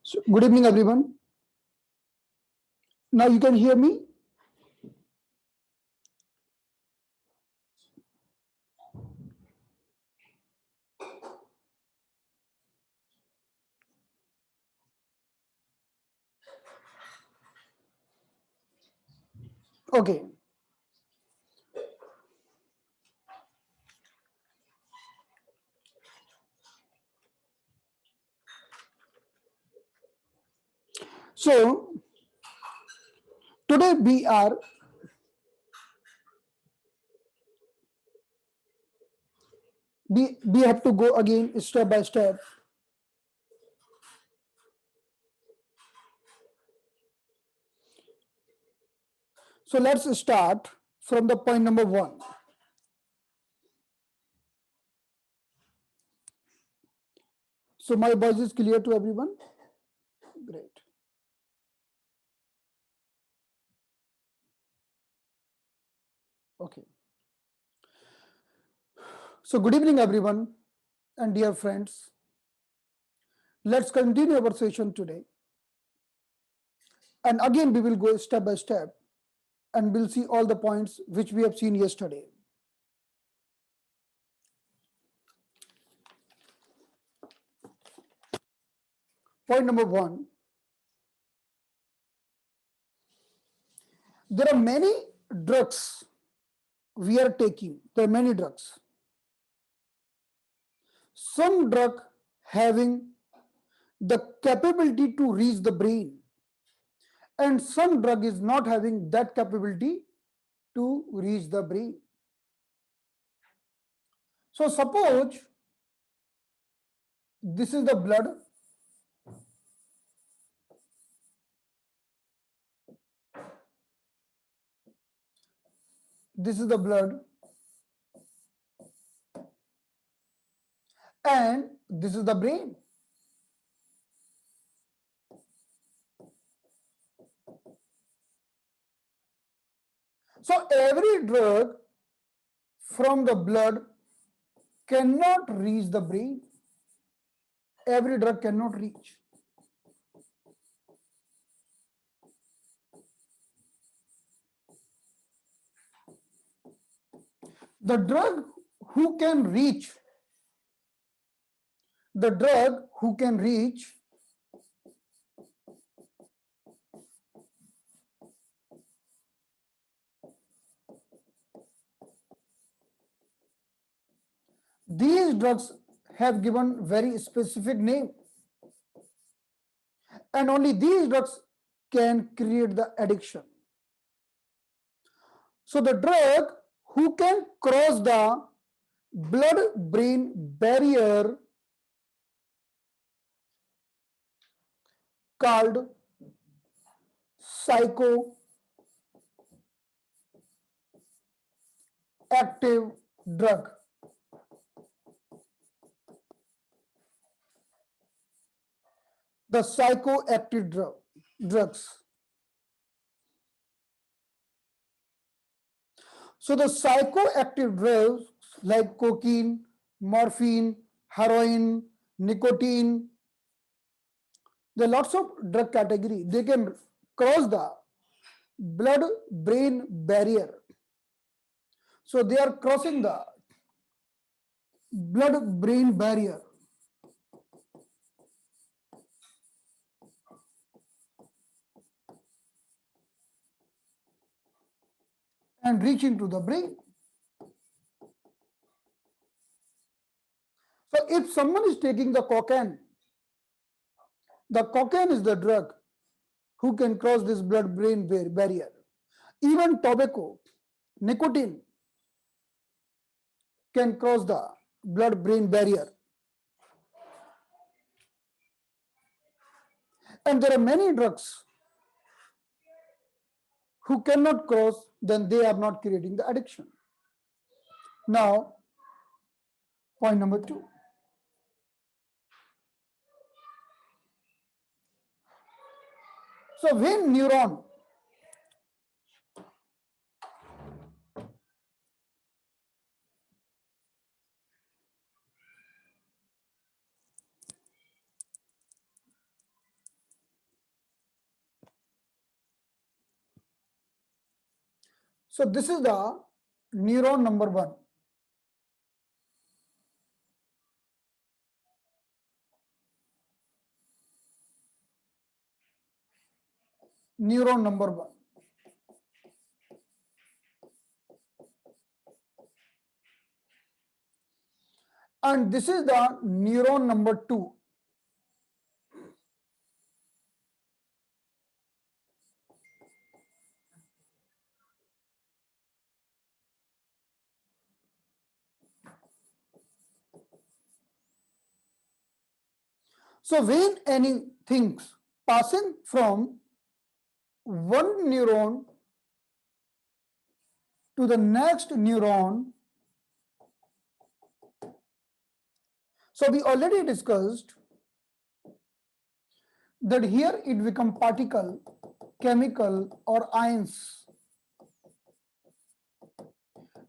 So, good evening, everyone. Now you can hear me. Okay. So today we have to go again step by step. So let's start from the point number one. So my voice is clear to everyone. Great. Okay. So good evening, everyone, and dear friends. Let's continue our session today. And again, we will go step by step and we'll see all the points which we have seen yesterday. Point number one, there are many drugs we are taking. There are many drugs. Some drug having the capability to reach the brain, and some drug is not having that capability to reach the brain. So suppose this is the blood, this is the blood, and this is the brain. So every drug from the blood cannot reach the brain. Every drug cannot reach. The drug who can reach, the drug who can reach these drugs have given very specific name, and only these drugs can create the addiction. So the drug who can cross the blood-brain barrier called psychoactive drug. The psychoactive drugs. So the psychoactive drugs like cocaine, morphine, heroin, nicotine, there are lots of drug category. They can cross the blood-brain barrier. So they are crossing the blood-brain barrier. And reaching to the brain. So if someone is taking the cocaine is the drug who can cross this blood-brain barrier. Even tobacco, nicotine can cross the blood-brain barrier. And there are many drugs who cannot cross, then they are not creating the addiction. Now, point number two. So when neuron So this is the neuron number 1. Neuron number 1. And this is the neuron number 2. So when anything passing from one neuron to the next neuron, so we already discussed that here it become particle, chemical or ions.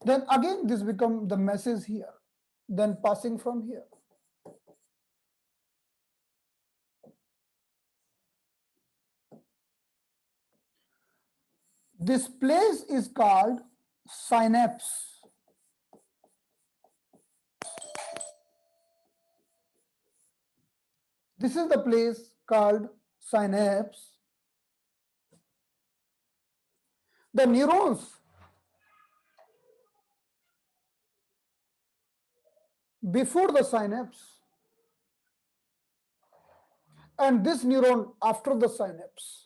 Then again this become the message here, then passing from here. This place is called synapse. This is the place called synapse. The neurons before the synapse and this neuron after the synapse.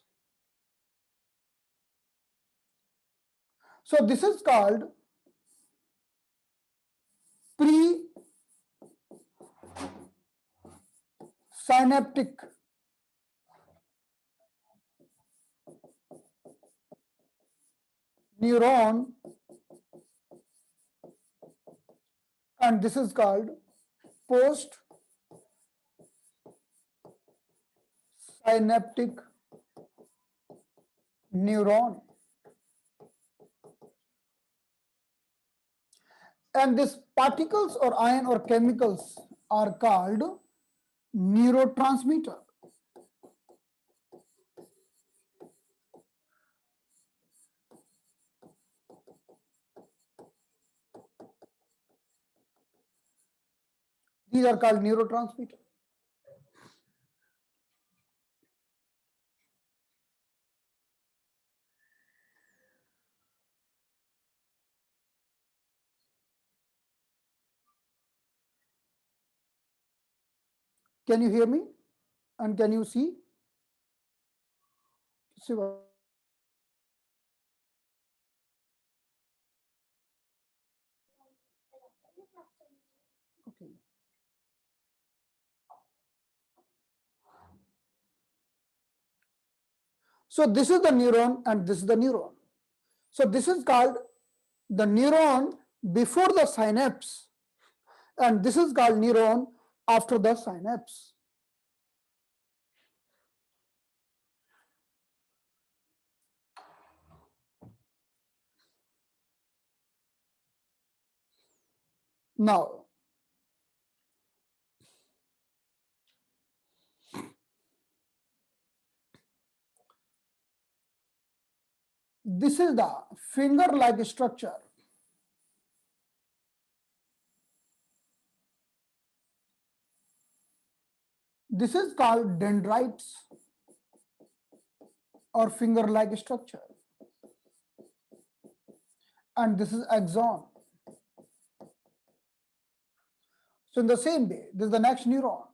So this is called presynaptic neuron, and this is called postsynaptic neuron. And these particles or ion or chemicals are called neurotransmitter. These are called neurotransmitter. Can you hear me? And can you see? Siva. Okay. So this is the neuron and this is the neuron. So this is called the neuron before the synapse, and this is called neuron after the synapse. Now, this is the finger-like structure. This is called dendrites or finger-like structure. And this is axon. So in the same way, this is the next neuron.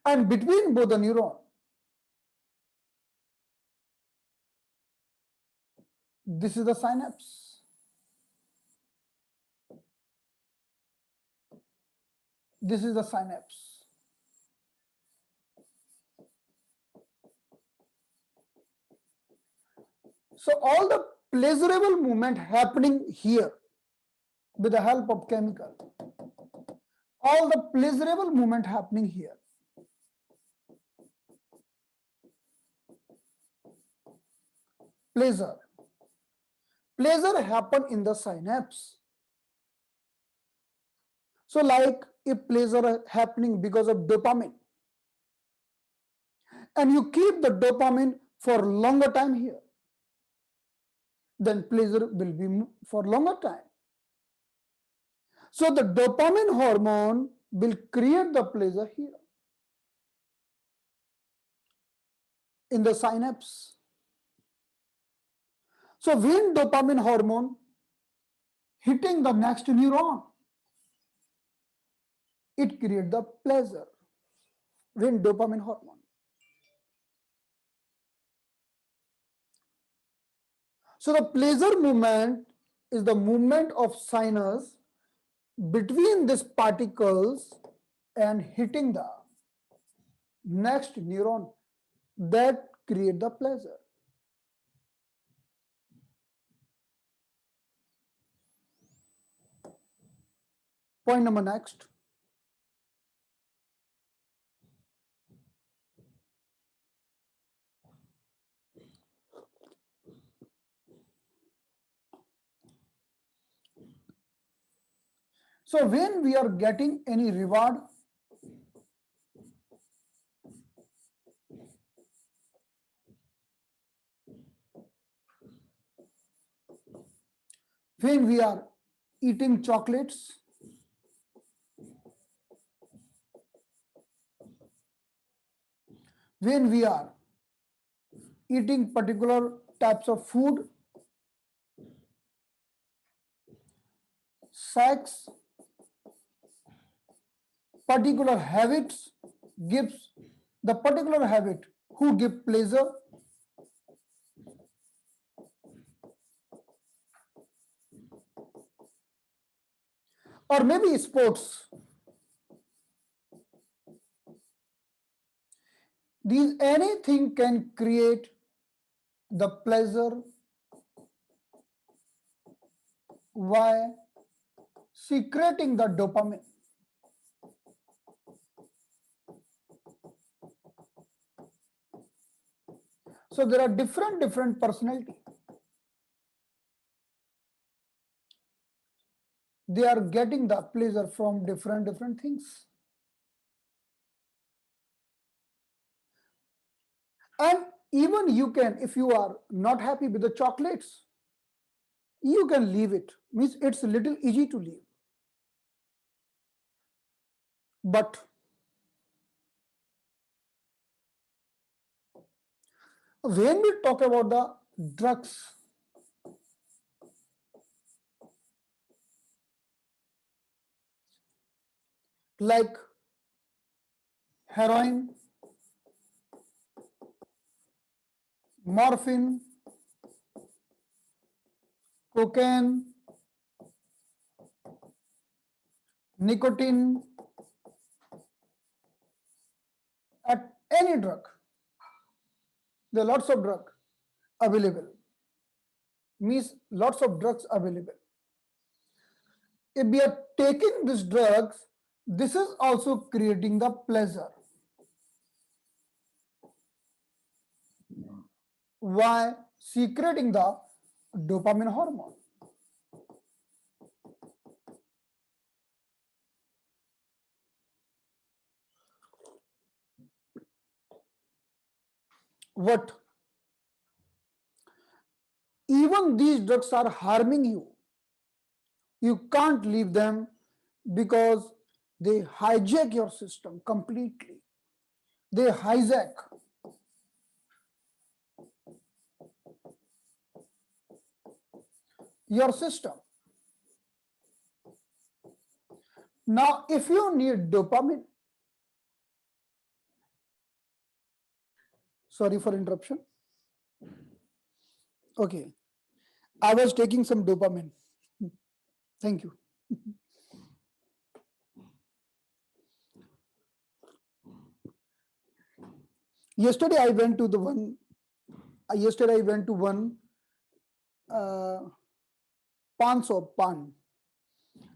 And between both the neuron, this is the synapse. This is the synapse. So all the pleasurable movement happening here with the help of chemical, all the pleasurable movement happening here. Pleasure. Pleasure happen in the synapse. So like if pleasure happening because of dopamine, and you keep the dopamine for longer time here, then pleasure will be for longer time. So the dopamine hormone will create the pleasure here in the synapse. So when dopamine hormone hitting the next neuron, it creates the pleasure. When dopamine hormone. So the pleasure movement is the movement of sinus between these particles and hitting the next neuron that create the pleasure. Point number next. So when we are getting any reward, when we are eating chocolates, when we are eating particular types of food, sex, particular habits gives the particular habit who give pleasure, or maybe sports. These anything can create the pleasure. Why? Secreting the dopamine. So there are different personality. They are getting the pleasure from different things. And even you can, if you are not happy with the chocolates, you can leave it. Means it's a little easy to leave. But when we talk about the drugs, like heroin, morphine, cocaine, nicotine, at any drug, there are lots of drugs available. Means lots of drugs available. If we are taking these drugs, this is also creating the pleasure. Why? Secreting the dopamine hormone. What? Even these drugs are harming you. You can't leave them because they hijack your system completely. They hijack. Your system. Now, if you need dopamine, sorry for interruption. Okay, I was taking some dopamine. Thank you. Yesterday I went to one pan shop, pan.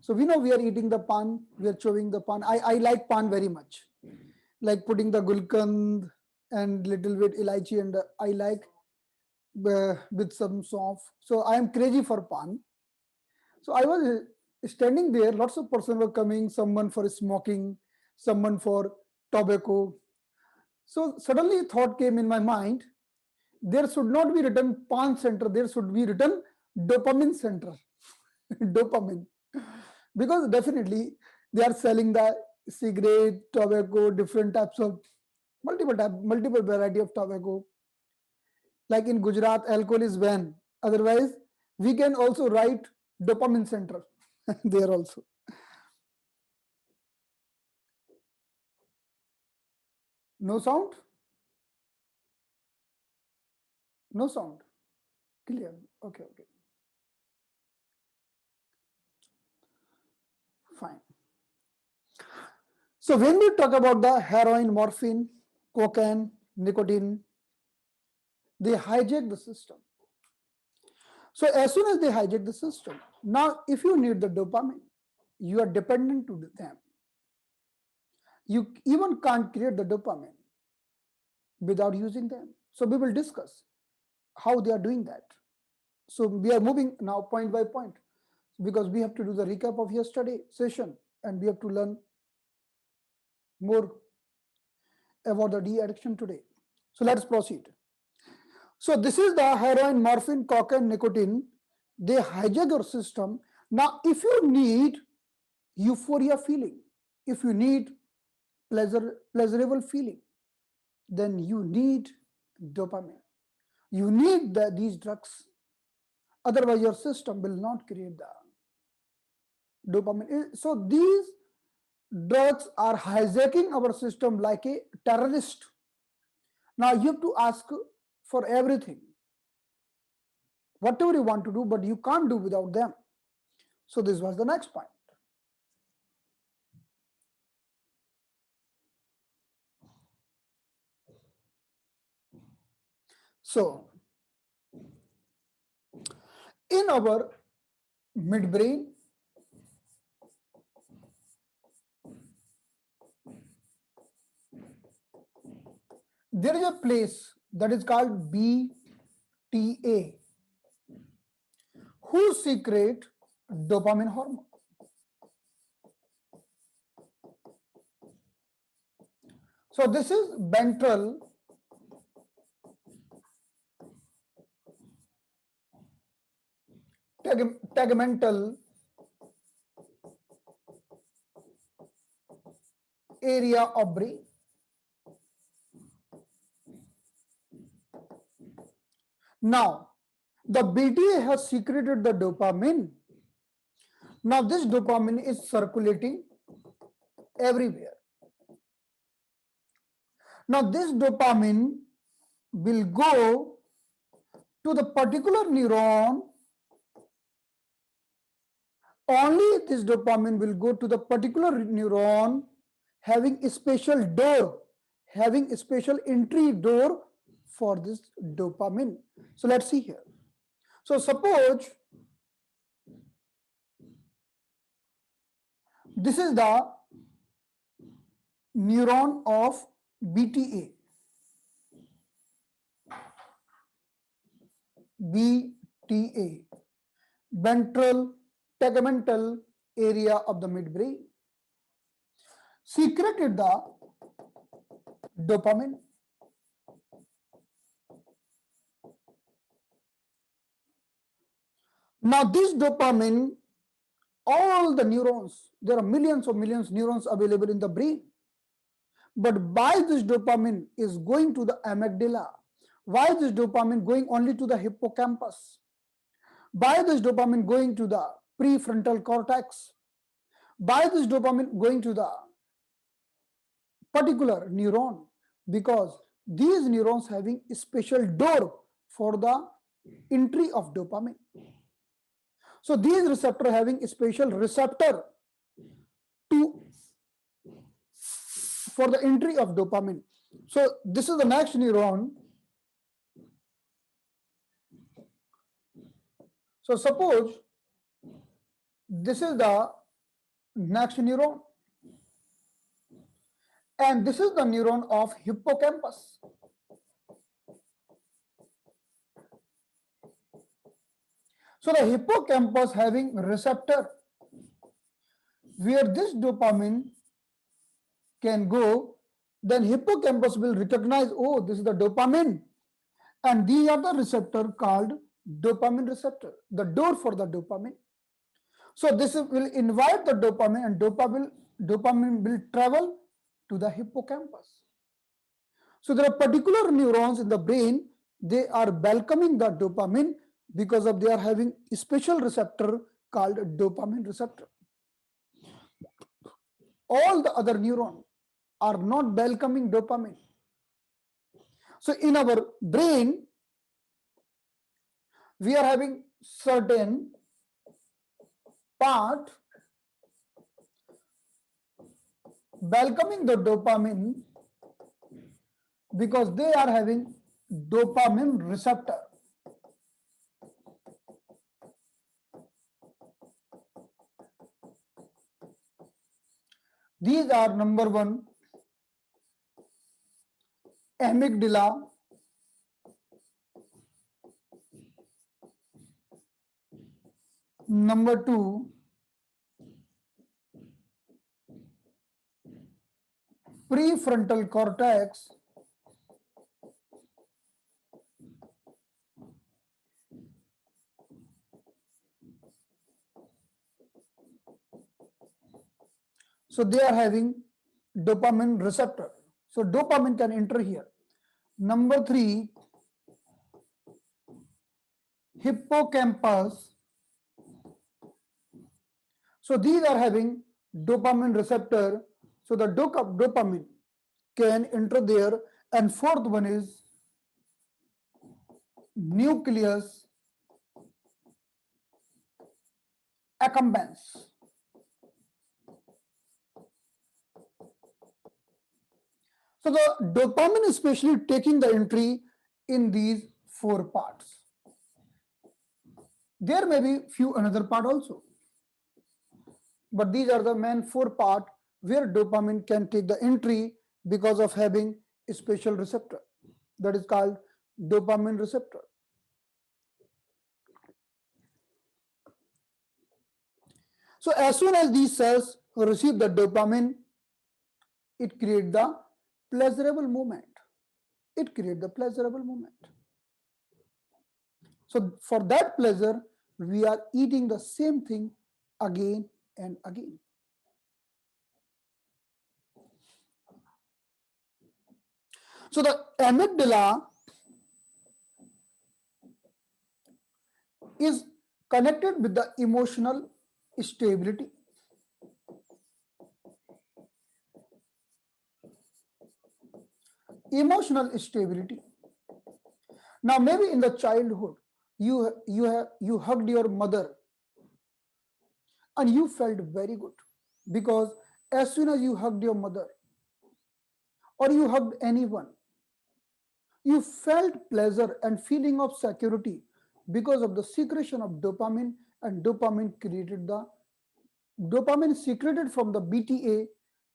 So we know we are eating the pan, we are chewing the pan. I like pan very much. Like putting the gulkand and little bit elaichi, and I like with some sauce. So I am crazy for pan. So I was standing there, lots of persons were coming, someone for smoking, someone for tobacco. So suddenly a thought came in my mind, there should not be written pan center, there should be written dopamine center. Dopamine. Because definitely they are selling the cigarette, tobacco, different types of multiple variety of tobacco. Like in Gujarat, alcohol is banned. Otherwise, we can also write dopamine center there also. No sound? No sound. Clear. Okay, okay. Fine. So when we talk about the heroin, morphine, cocaine, nicotine, they hijack the system. So as soon as they hijack the system, now if you need the dopamine, you are dependent to them. You even can't create the dopamine without using them. So we will discuss how they are doing that. So we are moving now point by point because we have to do the recap of yesterday session and we have to learn more about the de-addiction today. So let's proceed. So this is the heroin, morphine, cocaine, nicotine. They hijack your system. Now, if you need euphoria feeling, if you need pleasurable feeling, then you need dopamine. You need these drugs. Otherwise, your system will not create the dopamine. So these drugs are hijacking our system like a terrorist. Now you have to ask for everything, whatever you want to do, but you can't do without them. So this was the next point. So in our midbrain, there is a place that is called BTA, whose secret dopamine hormone. So this is ventral tegmental area of brain. Now, the BTA has secreted the dopamine. Now, this dopamine is circulating everywhere. Now, this dopamine will go to the particular neuron. Only this dopamine will go to the particular neuron having a special door, having a special entry door for this dopamine. So let's see here. So suppose this is the neuron of BTA. BTA, ventral tegmental area of the midbrain, secreted the dopamine. Now this dopamine, all the neurons, there are millions of neurons available in the brain. But why this dopamine is going to the amygdala? Why this dopamine going only to the hippocampus? Why this dopamine going to the prefrontal cortex? Why this dopamine going to the particular neuron? Because these neurons having a special door for the entry of dopamine. So these receptor having a special receptor to for the entry of dopamine. So this is the next neuron. So suppose this is the next neuron and this is the neuron of hippocampus. So the hippocampus having receptor where this dopamine can go then hippocampus will recognize, oh, this is the dopamine, and these are the receptor called dopamine receptor, the door for the dopamine. So this will invite the dopamine, and dopamine will travel to the hippocampus. So there are particular neurons in the brain, they are welcoming the dopamine because of they are having a special receptor called dopamine receptor. All the other neurons are not welcoming dopamine. So in our brain, we are having certain part welcoming the dopamine because they are having dopamine receptor. These are number one, amygdala, number two, prefrontal cortex, so they are having dopamine receptor. So dopamine can enter here. Number three, hippocampus. So these are having dopamine receptor. So the dopamine can enter there. And fourth one is nucleus accumbens. So the dopamine is especially taking the entry in these four parts. There may be few another part also, but these are the main four part where dopamine can take the entry because of having a special receptor that is called dopamine receptor. So as soon as these cells receive the dopamine, it creates the pleasurable movement. It creates the pleasurable movement. So for that pleasure, we are eating the same thing again and again. So the amygdala is connected with the emotional stability. Emotional stability. Now maybe in the childhood, you hugged your mother and you felt very good because as soon as you hugged your mother or you hugged anyone, you felt pleasure and feeling of security because of the secretion of dopamine, and dopamine secreted from the BTA,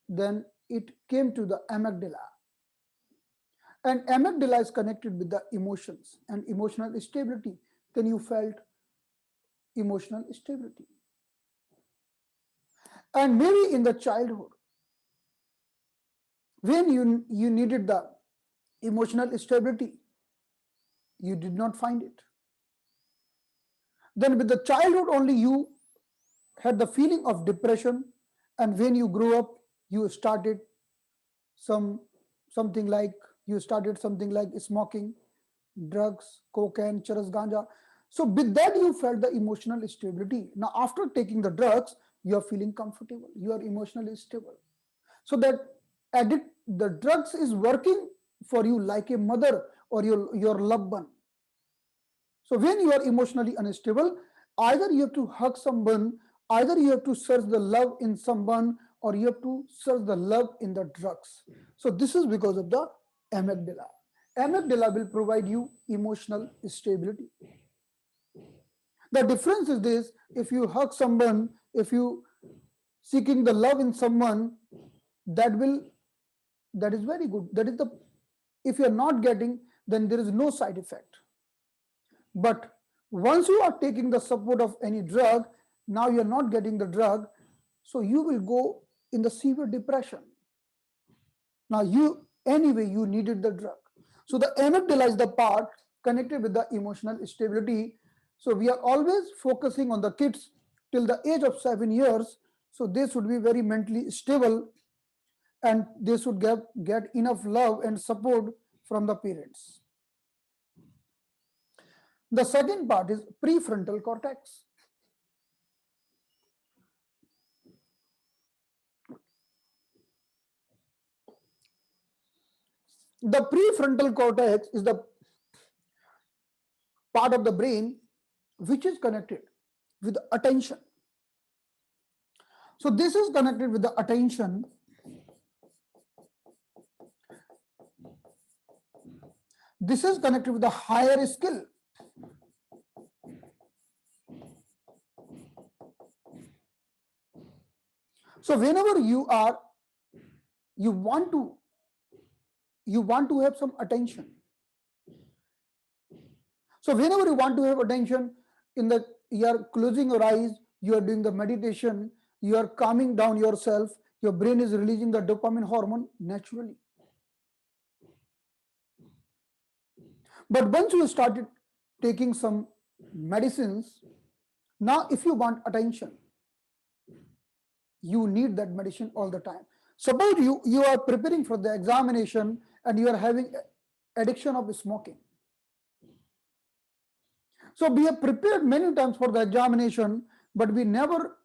then it came to the amygdala. And amygdala is connected with the emotions and emotional stability. Then you felt emotional stability. And maybe in the childhood, when you needed the emotional stability, you did not find it. Then with the childhood only you had the feeling of depression, and when you grew up, you started something like smoking, drugs, cocaine, charas, ganja. So with that you felt the emotional stability. Now after taking the drugs, you are feeling comfortable, you are emotionally stable. So that the drugs is working for you like a mother or your loved one. So when you are emotionally unstable, either you have to hug someone, either you have to search the love in someone, or you have to search the love in the drugs. So this is because of the amygdala. Amygdala will provide you emotional stability. The difference is this: if you hug someone, if you seeking the love in someone, that is very good. That is the, if you are not getting, then there is no side effect. But once you are taking the support of any drug, now you are not getting the drug, so you will go in the severe depression. Now anyway you needed the drug. So the amygdala is the part connected with the emotional stability. So we are always focusing on the kids till the age of 7 years. So they should be very mentally stable and they should get enough love and support from the parents. The second part is prefrontal cortex. The prefrontal cortex is the part of the brain which is connected with attention. So this is connected with the attention. This is connected with the higher skill. So whenever you want to have some attention. So whenever you want to have attention, you are closing your eyes, you are doing the meditation, you are calming down yourself, your brain is releasing the dopamine hormone naturally. But once you started taking some medicines, now if you want attention, you need that medicine all the time. Suppose you are preparing for the examination and you are having addiction of smoking. So we have prepared many times for the examination, but we never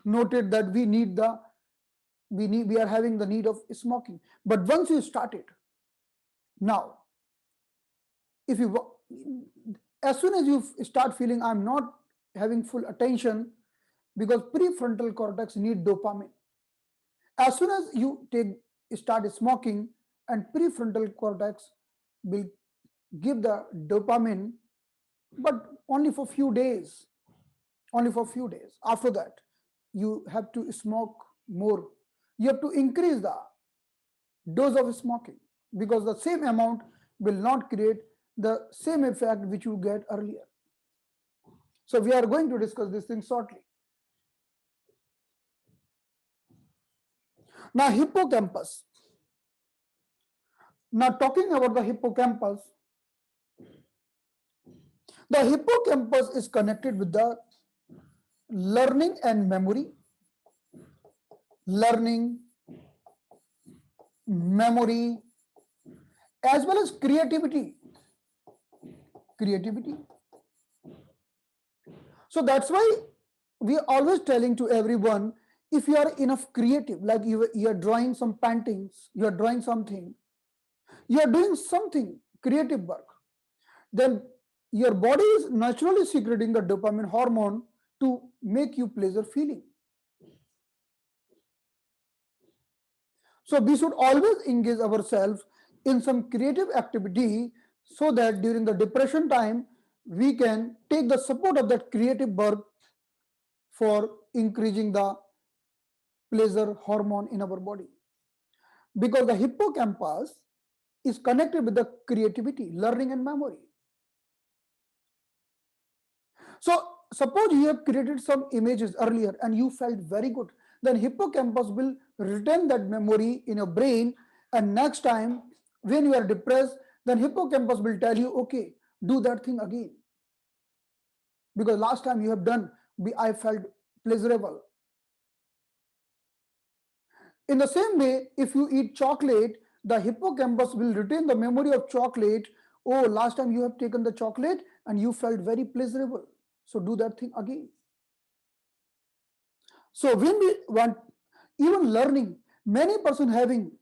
noted that we are having the need of smoking. But once you start it, now, if you as soon as you start feeling I'm not having full attention, because prefrontal cortex need dopamine. As soon as you start smoking, and prefrontal cortex will give the dopamine, but only for few days. Only for few days. After that, you have to smoke more. You have to increase the dose of smoking, because the same amount will not create the same effect which you get earlier. So we are going to discuss this thing shortly. Now hippocampus. Now talking about the hippocampus is connected with the learning and memory. Learning, memory, as well as creativity. So that's why we are always telling to everyone, if you are enough creative, like you are drawing some paintings, you are drawing something, you are doing something creative work, then your body is naturally secreting the dopamine hormone to make you pleasure feeling. So we should always engage ourselves in some creative activity, so that during the depression time, we can take the support of that creative work for increasing the pleasure hormone in our body. Because the hippocampus is connected with the creativity, learning and memory. So suppose you have created some images earlier and you felt very good, then hippocampus will retain that memory in your brain, and next time when you are depressed, then hippocampus will tell you, okay, do that thing again, because last time you have done, I felt pleasurable. In the same way, if you eat chocolate, the hippocampus will retain the memory of chocolate. Oh, last time you have taken the chocolate and you felt very pleasurable, so do that thing again. So when we want, even learning, many person having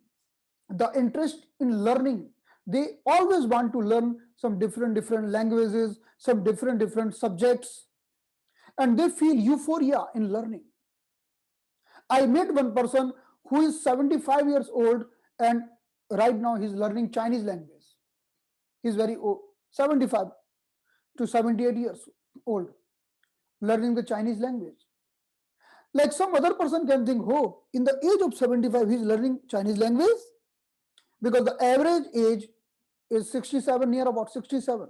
the interest in learning, they always want to learn some different languages, some different subjects, and they feel euphoria in learning. I met one person who is 75 years old, and right now he's learning Chinese language. He's very old, 75 to 78 years old, learning the Chinese language. Like some other person can think, oh, in the age of 75, he's learning Chinese language, because the average age is 67, near about 67.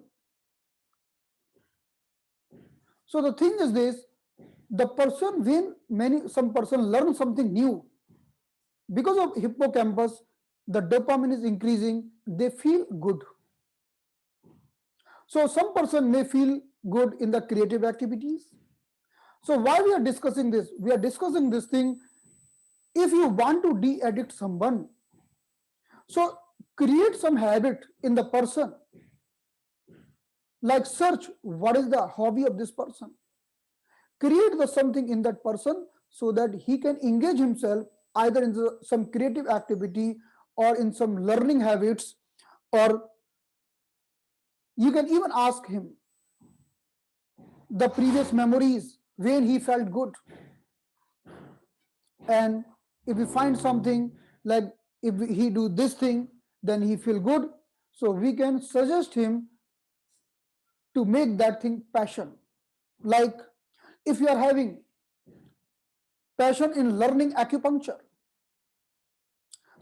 So the thing is this, the person, when some person learn something new, because of hippocampus, the dopamine is increasing, they feel good. So some person may feel good in the creative activities. So why we are discussing this? We are discussing this thing. If you want to de-addict someone, so create some habit in the person. Like search what is the hobby of this person. Create the something in that person so that he can engage himself either in some creative activity or in some learning habits, or you can even ask him the previous memories when he felt good. And if we find something like if he do this thing, then he feel good. So we can suggest him to make that thing passion. Like if you are having passion in learning acupuncture,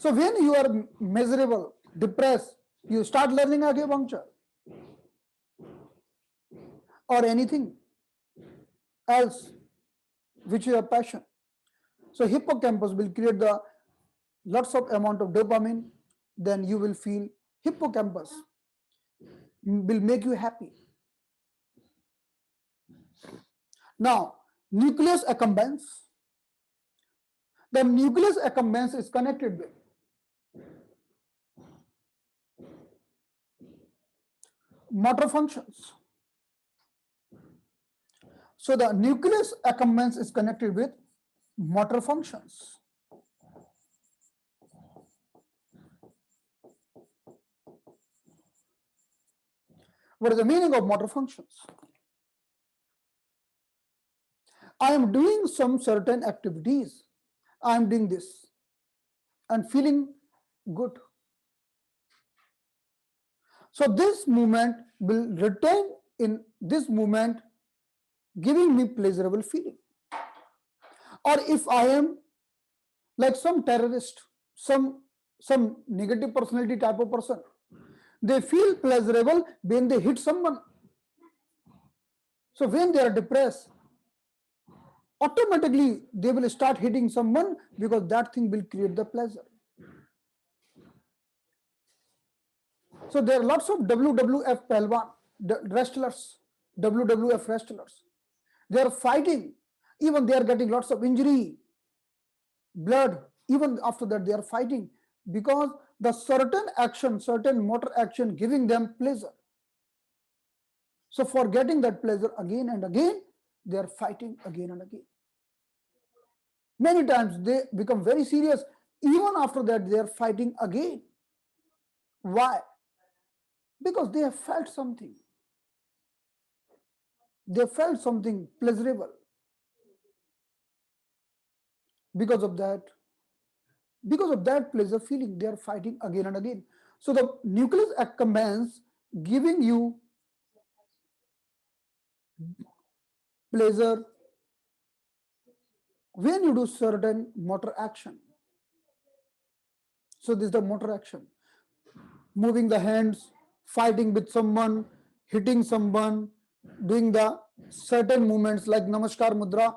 so when you are miserable, depressed, you start learning acupuncture or anything else which you have passion. So hippocampus will create the lots of amount of dopamine, then you will feel hippocampus will make you happy. Now, nucleus accumbens. The nucleus accumbens is connected with motor functions. So the nucleus accumbens is connected with motor functions. What is the meaning of motor functions? I am doing some certain activities. I am doing this and feeling good. So this movement will return in this movement giving me pleasurable feeling. Or if I am like some terrorist, some negative personality type of person, they feel pleasurable when they hit someone. So when they are depressed, automatically they will start hitting someone because that thing will create the pleasure. So there are lots of WWF Pelwan wrestlers, WWF wrestlers. They are fighting, even they are getting lots of injury, blood, even after that they are fighting because the certain action, certain motor action giving them pleasure. So for getting that pleasure again and again, they are fighting again and again. Many times they become very serious. Even after that, they are fighting again. Why? Because they have felt something. They felt something pleasurable. Because of that pleasure feeling, they are fighting again and again. So the nucleus accumbens giving you pleasure when you do certain motor action. So this is the motor action. Moving the hands, fighting with someone, hitting someone, doing the certain movements like Namaskar Mudra,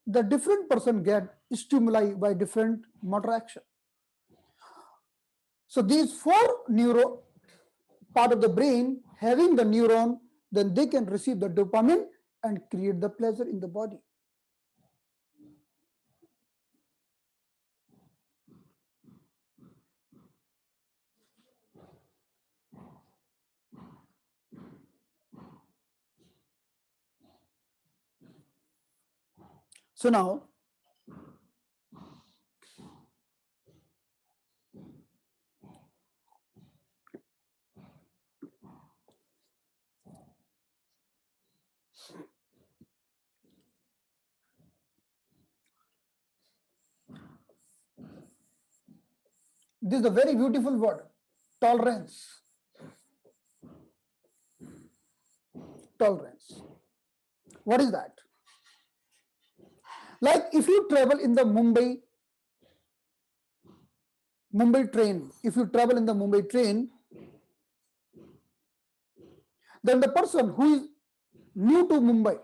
the different person get stimuli by different motor action. So these four neuro part of the brain having the neuron, then they can receive the dopamine and create the pleasure in the body. So now, this is a very beautiful word, tolerance. Tolerance. What is that? Like if you travel in the Mumbai train, if you travel in the Mumbai train, then the person who is new to Mumbai,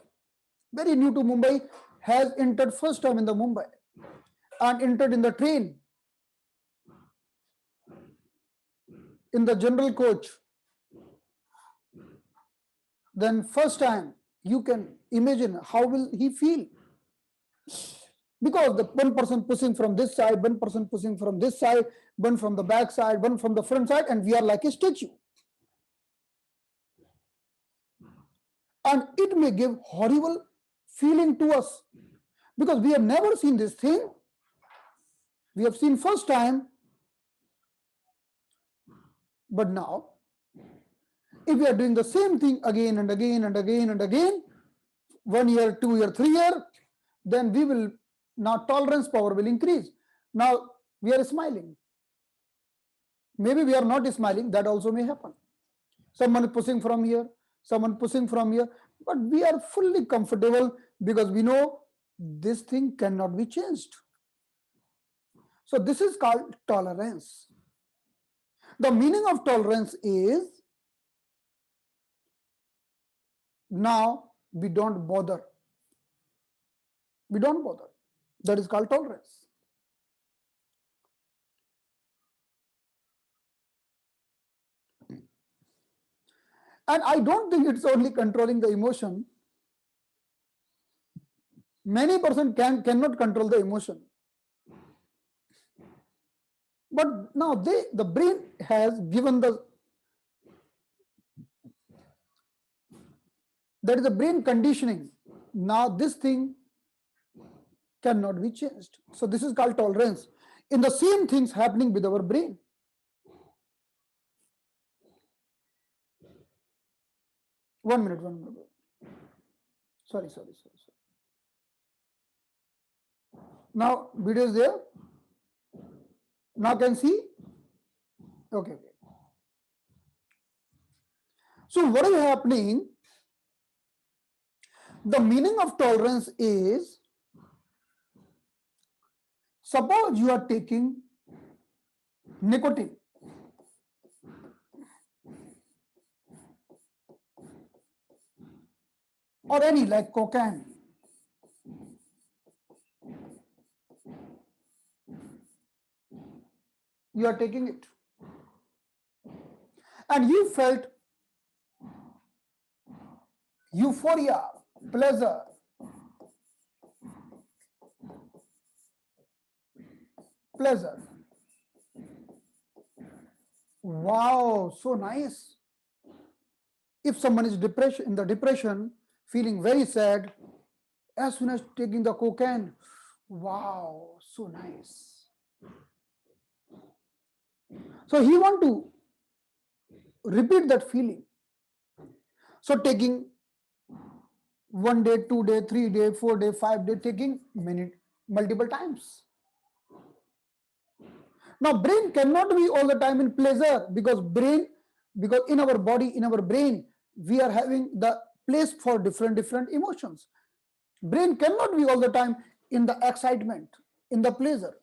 very new to Mumbai, has entered first time in the Mumbai and entered in the train. in the general coach, then first time you can imagine how will he feel, because the one person pushing from this side, one person pushing from this side, one from the back side, one from the front side, and we are like a statue. And it may give horrible feeling to us because we have never seen this thing. We have seen first time, but now if we are doing the same thing again and again and again and again, 1 year, 2 year, 3 year, then we will, now tolerance power will increase. Now we are smiling. Maybe we are not smiling, that also may happen. Someone pushing from here, someone pushing from here, but we are fully comfortable because we know this thing cannot be changed. So this is called tolerance. The meaning of tolerance is now we don't bother. We don't bother. That is called tolerance. And I don't think it's only controlling the emotion. Many person cannot control the emotion. But now the brain has given that is the brain conditioning. Now this thing cannot be changed. So this is called tolerance. In the same things happening with our brain. One minute. Sorry. Now video is there. Now can see? Okay. So what is happening? The meaning of tolerance is, suppose you are taking nicotine. Or any like cocaine. You are taking it. And you felt euphoria, pleasure. Pleasure. Wow, so nice. If someone is in the depression, feeling very sad, as soon as taking the cocaine, wow, so nice. So he want to repeat that feeling. So taking 1 day, 2 day, 3 day, 4 day, 5 day, taking multiple times. Now brain cannot be all the time in pleasure because in our body, in our brain, we are having the place for different emotions. Brain cannot be all the time in the excitement, in the pleasure,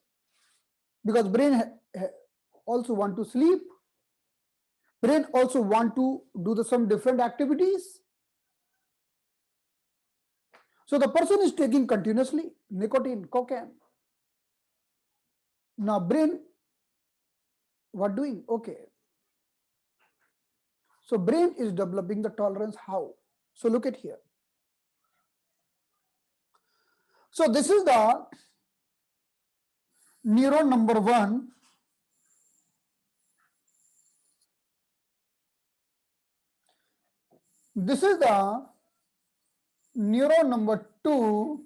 because brain also want to sleep. Brain also want to do some different activities. So the person is taking continuously nicotine, cocaine. Now brain, what doing? Okay. So brain is developing the tolerance. How? So look at here. So this is the neuron number 1. This is the neuron number 2.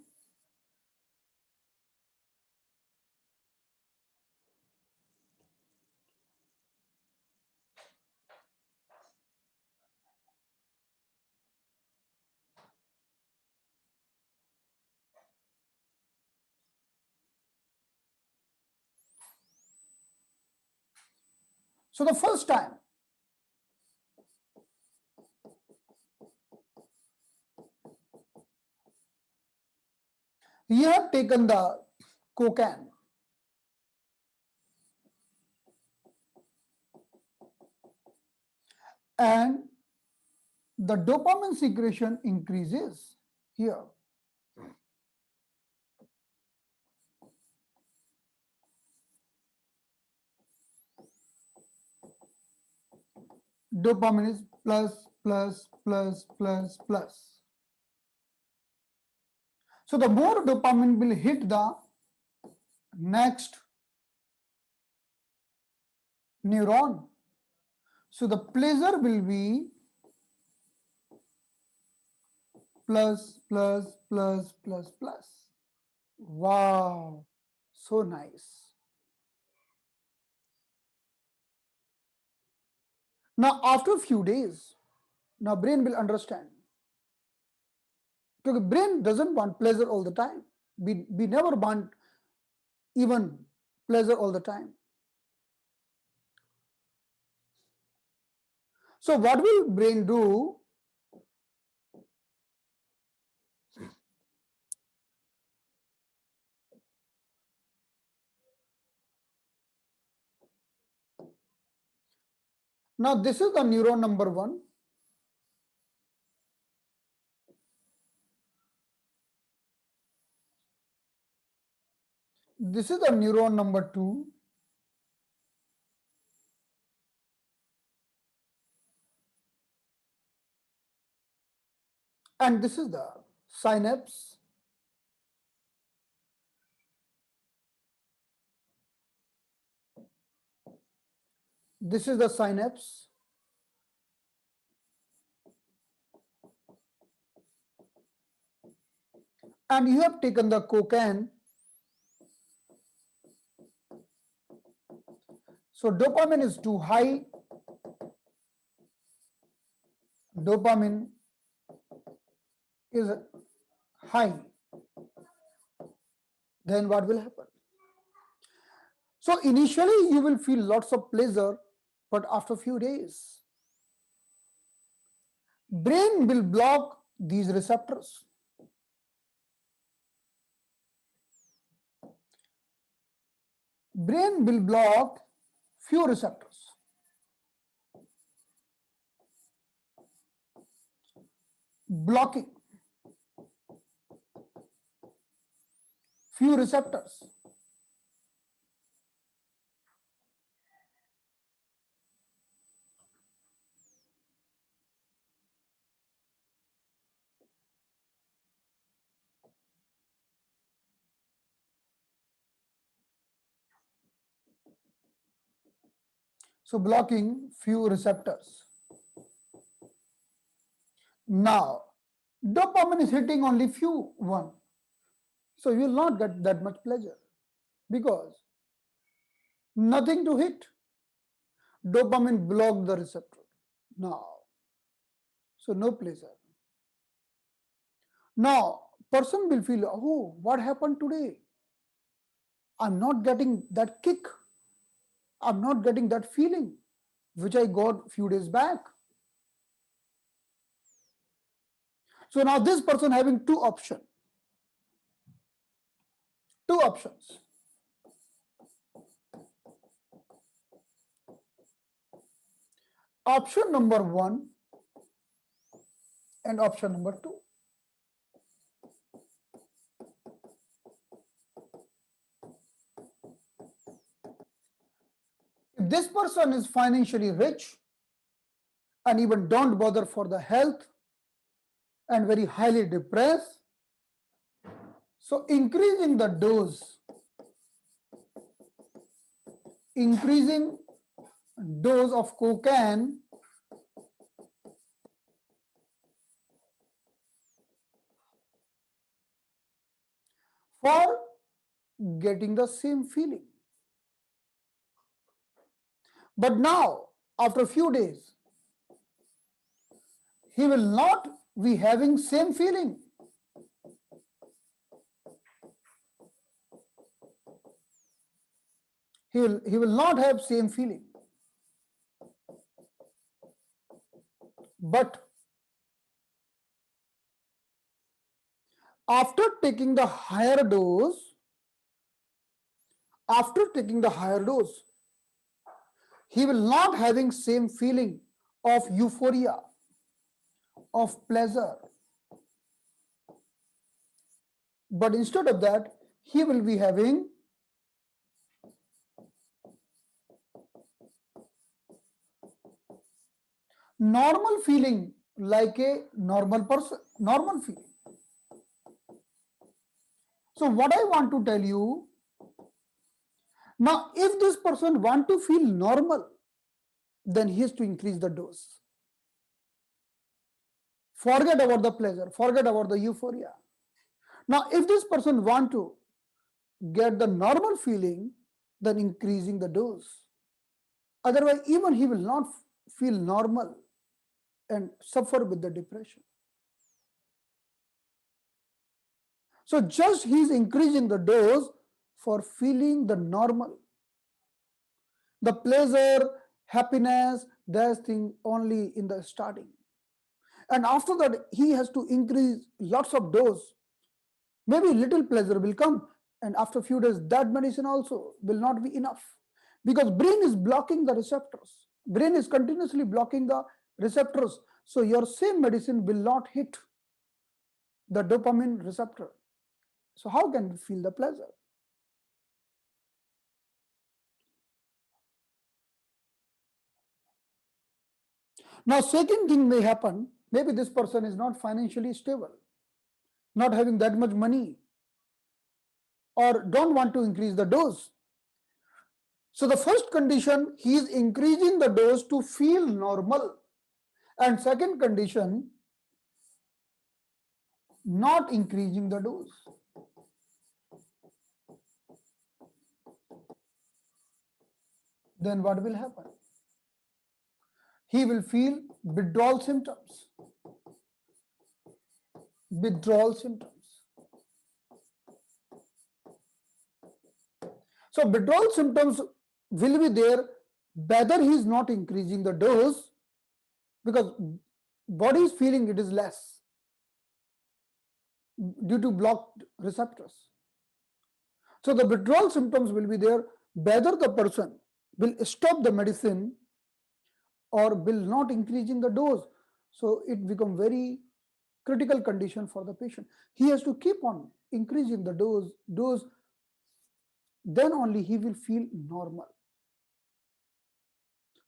So the first time you have taken the cocaine, and the dopamine secretion increases here. dopamine is plus, plus, plus, plus, plus. So the more dopamine will hit the next neuron, so the pleasure will be plus, plus, plus, plus, plus. Wow, so nice. Now after a few days, now brain will understand. Because brain doesn't want pleasure all the time. We never want even pleasure all the time. So what will brain do? Now this is the neuron number 1. This is the neuron number 2. And this is the synapse. This is the synapse. And you have taken the cocaine. So dopamine is too high. Dopamine is high. Then what will happen? So initially you will feel lots of pleasure, but after a few days, brain will block these receptors. Brain will block few receptors. Blocking few receptors. So blocking few receptors. Now, dopamine is hitting only few one. So you will not get that much pleasure because nothing to hit. Dopamine blocked the receptor. Now, so no pleasure. Now, person will feel, oh, what happened today? I'm not getting that kick. I'm not getting that feeling which I got few days back. So now this person having two options. Two options. Option number 1 and option number 2. If this person is financially rich and even don't bother for the health and very highly depressed, so increasing the dose, increasing dose of cocaine for getting the same feeling. But now, after a few days, he will not be having same feeling. He will not have same feeling. But after taking the higher dose, he will not having same feeling of euphoria, of pleasure. But instead of that, he will be having feeling like a normal person, normal feeling. So what I want to tell you, now if this person want to feel normal, then he has to increase the dose. Forget about the pleasure, forget about the euphoria. Now if this person want to get the normal feeling, then increasing the dose. Otherwise, even he will not feel normal and suffer with the depression. So just he is increasing the dose for feeling the normal. The pleasure, happiness, there's thing only in the starting. And after that, he has to increase lots of dose. Maybe little pleasure will come, and after a few days, that medicine also will not be enough. Because brain is blocking the receptors. Brain is continuously blocking the receptors. So your same medicine will not hit the dopamine receptor. So how can you feel the pleasure? Now, second thing may happen, maybe this person is not financially stable, not having that much money, or don't want to increase the dose. So the first condition, he is increasing the dose to feel normal. And second condition, not increasing the dose. Then what will happen? He will feel withdrawal symptoms. Withdrawal symptoms. So withdrawal symptoms will be there whether he is not increasing the dose, because body is feeling it is less due to blocked receptors. So the withdrawal symptoms will be there whether the person will stop the medicine or will not increasing the dose. So it become very critical condition for the patient. He has to keep on increasing the dose, then only he will feel normal.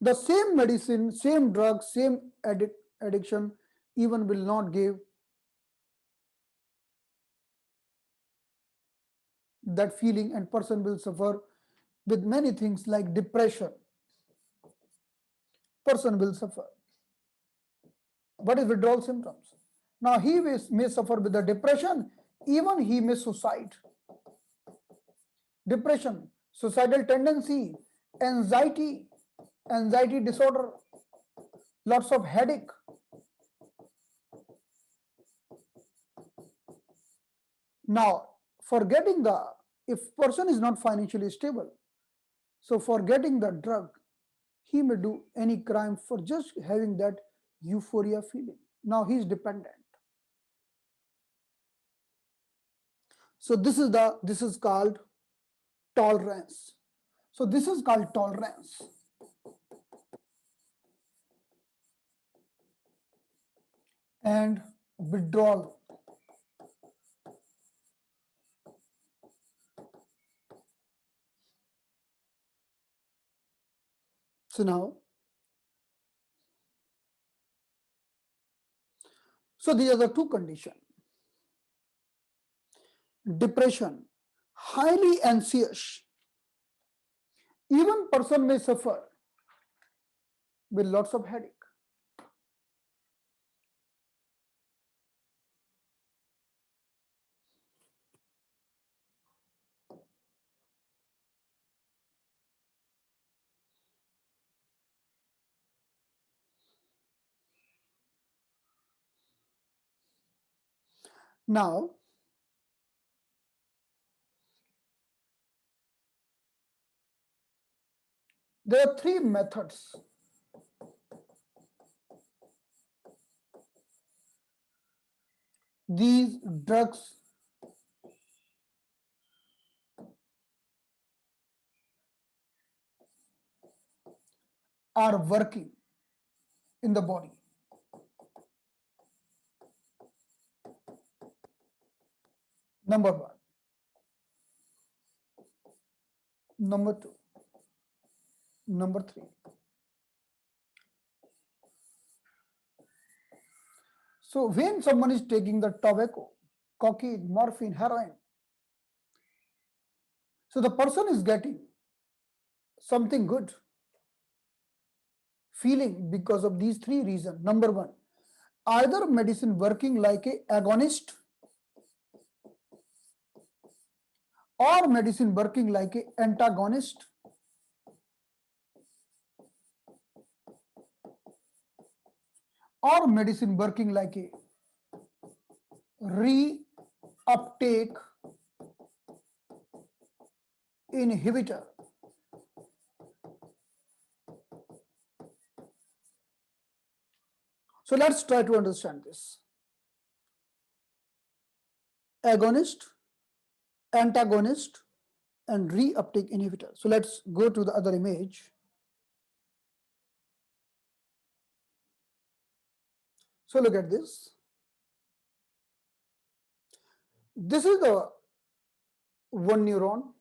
The same medicine, same drug, same addiction even will not give that feeling, and person will suffer with many things like depression. Person will suffer. What is withdrawal symptoms? Now he may suffer with the depression, even he may suicide. Depression, suicidal tendency, anxiety, anxiety disorder, lots of headache. Now, forgetting if person is not financially stable, so for getting the drug, he may do any crime for just having that euphoria feeling. Now he is dependent. So this is called tolerance. So this is called tolerance. And withdrawal. So now, so these are the two conditions. Depression, highly anxious. Even person may suffer with lots of headache. Now, there are three methods. These drugs are working in the body. Number one. Number two. Number three. So when someone is taking the tobacco, cocaine, morphine, heroin, so the person is getting something good feeling because of these three reasons. Number one, either medicine working like a agonist or medicine working like a antagonist, or medicine working like a reuptake inhibitor. So let's try to understand this. Agonist, antagonist, and reuptake inhibitor. So let's go to the other image. So look at this. This is the one neuron.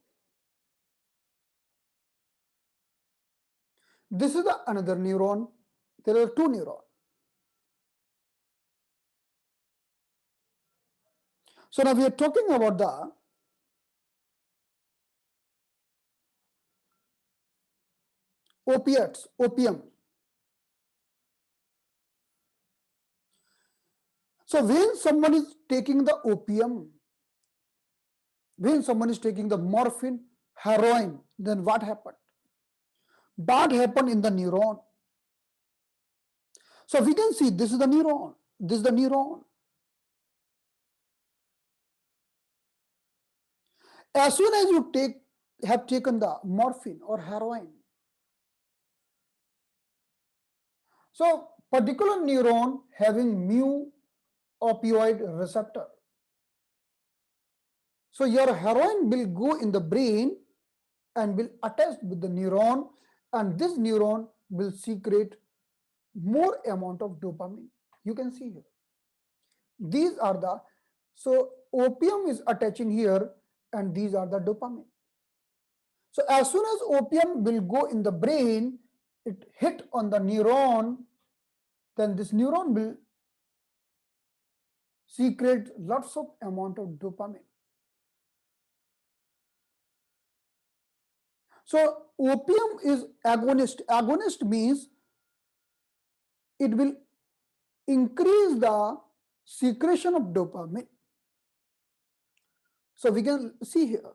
This is the another neuron. There are two neurons. So now we are talking about the opiates, opium. So when someone is taking the opium, when someone is taking the morphine, heroin, then what happened? What happened in the neuron? So we can see this is the neuron. This is the neuron. As soon as you have taken the morphine or heroin, so particular neuron having mu opioid receptor. So your heroin will go in the brain and will attach with the neuron, and this neuron will secrete more amount of dopamine. You can see here. These are the, so opium is attaching here and these are the dopamine. So as soon as opium will go in the brain, it hit on the neuron, then this neuron will secrete lots of amount of dopamine. So opium is agonist. Agonist means it will increase the secretion of dopamine. So we can see here,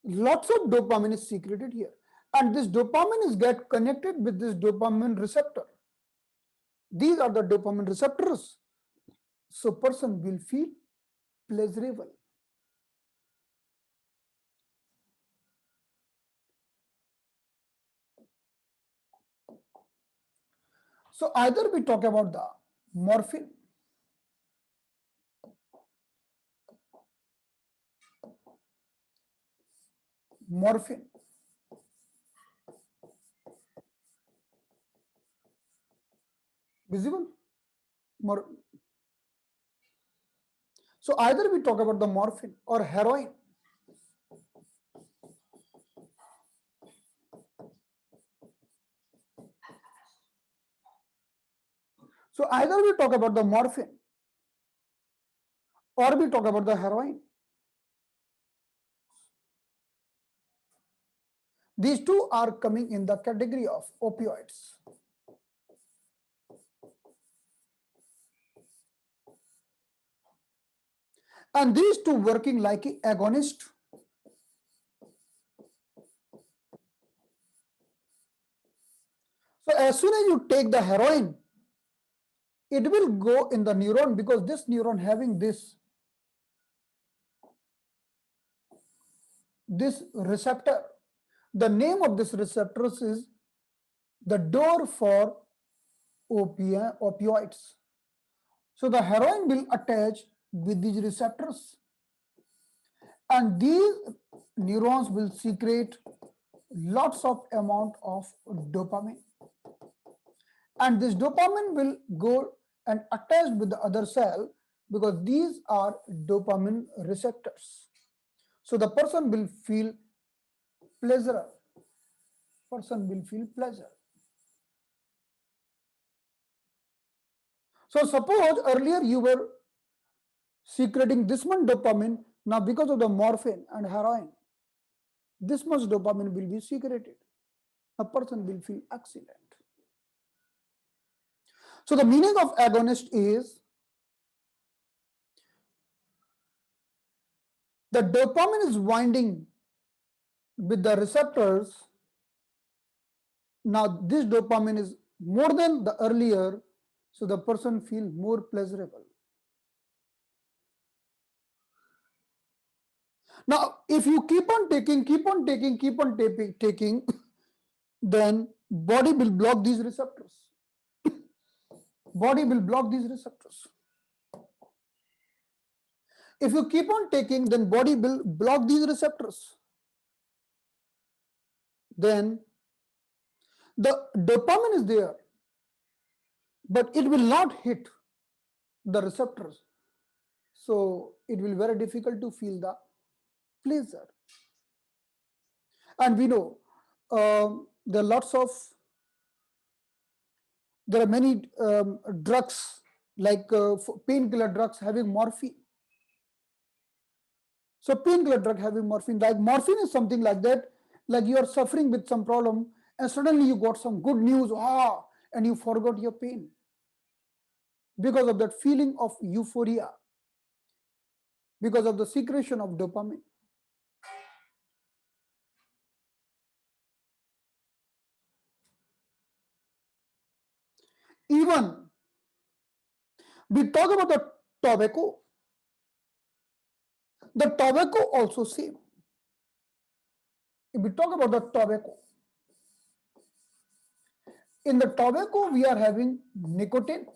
lots of dopamine is secreted here, and this dopamine is get connected with this dopamine receptor. These are the dopamine receptors. So person will feel pleasurable. So either we talk about the morphine, morphine, visible? Mor so either we talk about the morphine or heroin. So either we talk about the morphine or we talk about the heroin. These two are coming in the category of opioids. And these two working like an agonist. So as soon as you take the heroin, it will go in the neuron because this neuron having this receptor. The name of this receptor is the door for opioids. So the heroin will attach with these receptors, and these neurons will secrete lots of amount of dopamine, and this dopamine will go and attach with the other cell because these are dopamine receptors. So the person will feel pleasure. Person will feel pleasure. So suppose earlier you were secreting this much dopamine, now because of the morphine and heroin, this much dopamine will be secreted. A person will feel excellent. So the meaning of agonist is the dopamine is winding with the receptors. Now this dopamine is more than the earlier, so the person feel more pleasurable. Now if you keep on taking, then body will block these receptors. Body will block these receptors. If you keep on taking, then body will block these receptors. Then the dopamine is there, but it will not hit the receptors. So it will be very difficult to feel the pleasure. And we know there are many drugs like painkiller drugs having morphine. So painkiller drug having morphine, like morphine is something like that, like you are suffering with some problem and suddenly you got some good news, and you forgot your pain because of that feeling of euphoria, because of the secretion of dopamine. Even we talk about the tobacco. The tobacco also same. If we talk about the tobacco, in the tobacco we are having nicotine.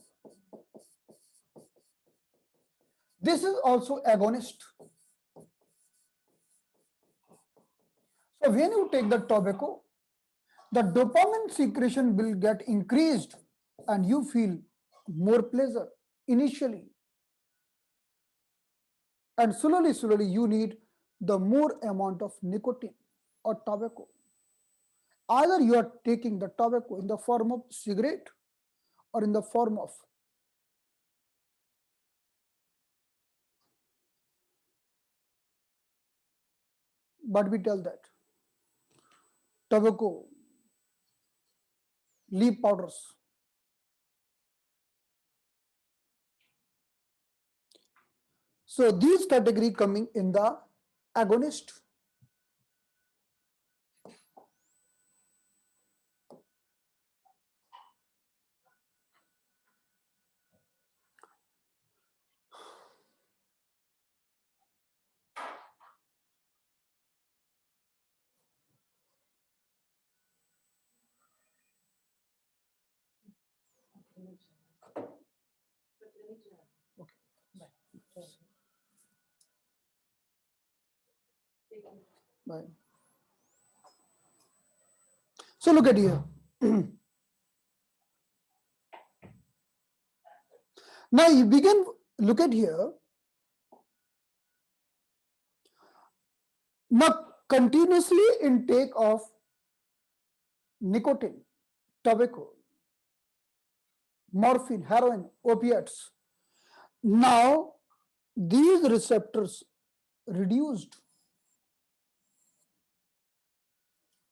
This is also agonist. So when you take the tobacco, the dopamine secretion will get increased and you feel more pleasure initially. And slowly you need the more amount of nicotine or tobacco. Either you are taking the tobacco in the form of cigarette or in the form of but we tell that tobacco, leaf powders. So these category coming in the agonist. Bye. So look at here. Now you begin, look at here. Now continuously intake of nicotine, tobacco, morphine, heroin, opiates. Now these receptors reduced.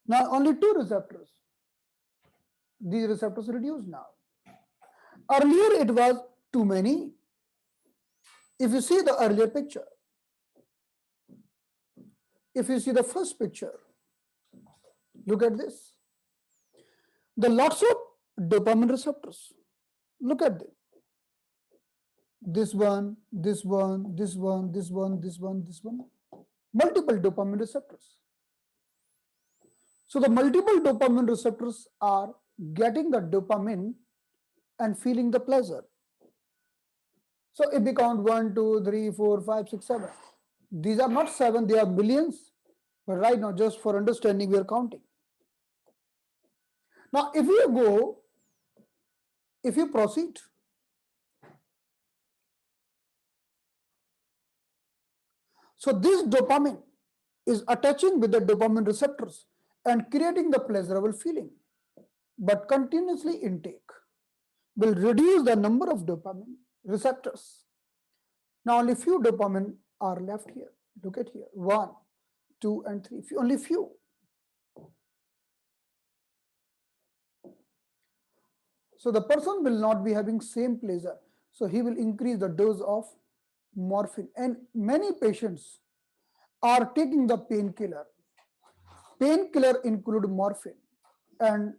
Now only two receptors. These receptors reduced now. Earlier it was too many. If you see the earlier picture, if you see the first picture, look at this. The lots of dopamine receptors. Look at them. This one, this one, this one, this one, this one, this one. Multiple dopamine receptors. So the multiple dopamine receptors are getting the dopamine and feeling the pleasure. So if we count 1, 2, 3, 4, 5, 6, 7. These are not 7, they are millions. But right now, just for understanding, we are counting. Now, if you proceed, so this dopamine is attaching with the dopamine receptors and creating the pleasurable feeling, but continuously intake. will reduce the number of dopamine receptors. Now only few dopamine are left here. Look at here, 1, 2, and 3. Only few. So the person will not be having same pleasure. So he will increase the dose of morphine. And many patients are taking the painkiller. Painkiller include morphine. And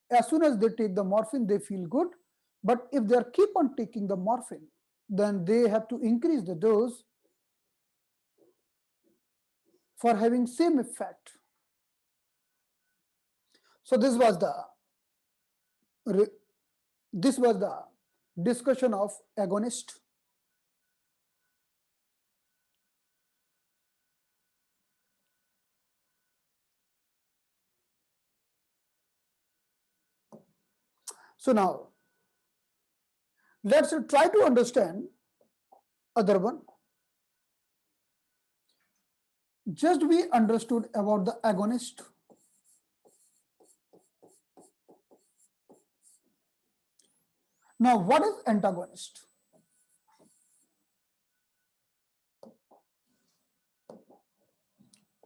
as soon as they take the morphine, they feel good. But if they keep on taking the morphine, then they have to increase the dose for having same effect. So this was the discussion of agonist. So now let's try to understand other one. Just we understood about the agonist. Now what is antagonist?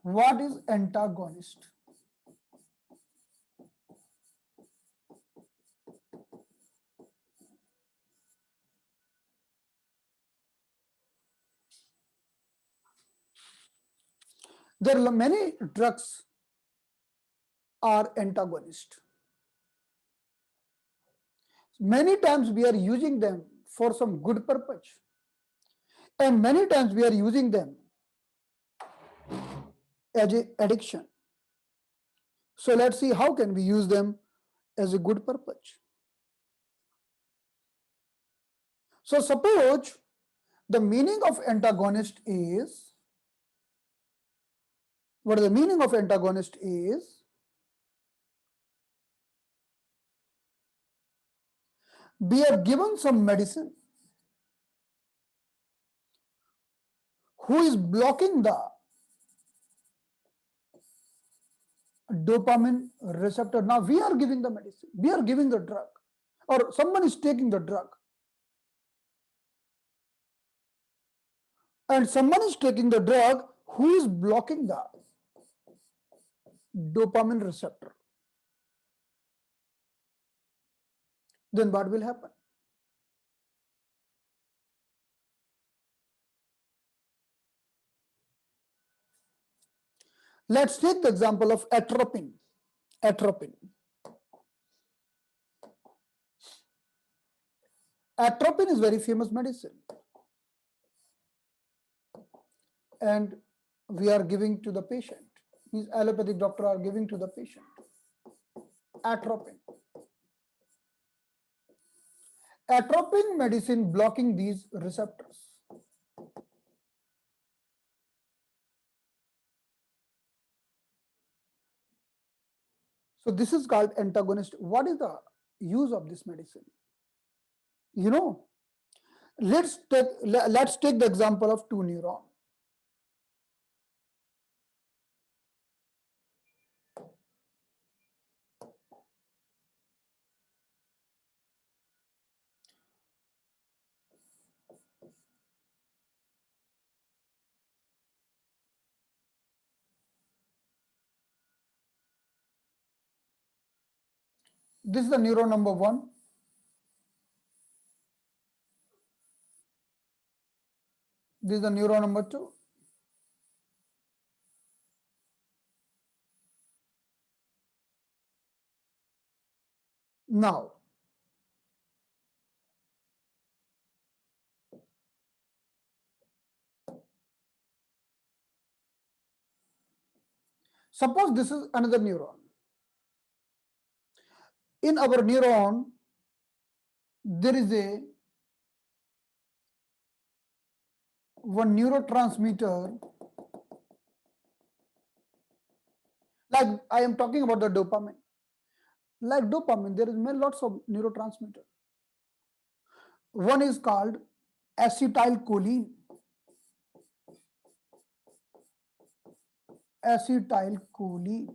What is antagonist? There are many drugs are antagonist. Many times we are using them for some good purpose, and many times we are using them as a addiction. So let's see how can we use them as a good purpose. So suppose the meaning of antagonist is, what the meaning of antagonist is, we are given some medicine who is blocking the dopamine receptor. Now we are giving the medicine, we are giving the drug, or someone is taking the drug, and someone is taking the drug who is blocking the dopamine receptor. Then what will happen? Let's take the example of atropine. Atropine. Atropine is very famous medicine, and we are giving to the patient. These allopathic doctors are giving to the patient atropine. Atropine medicine blocking these receptors. So this is called antagonist. What is the use of this medicine? You know, let's take the example of two neurons. This is the neuron number 1. This is the neuron number 2. Now, suppose this is another neuron. In our neuron, there is a one neurotransmitter, like I am talking about the dopamine. Like dopamine, there is lots of neurotransmitter. One is called acetylcholine. Acetylcholine.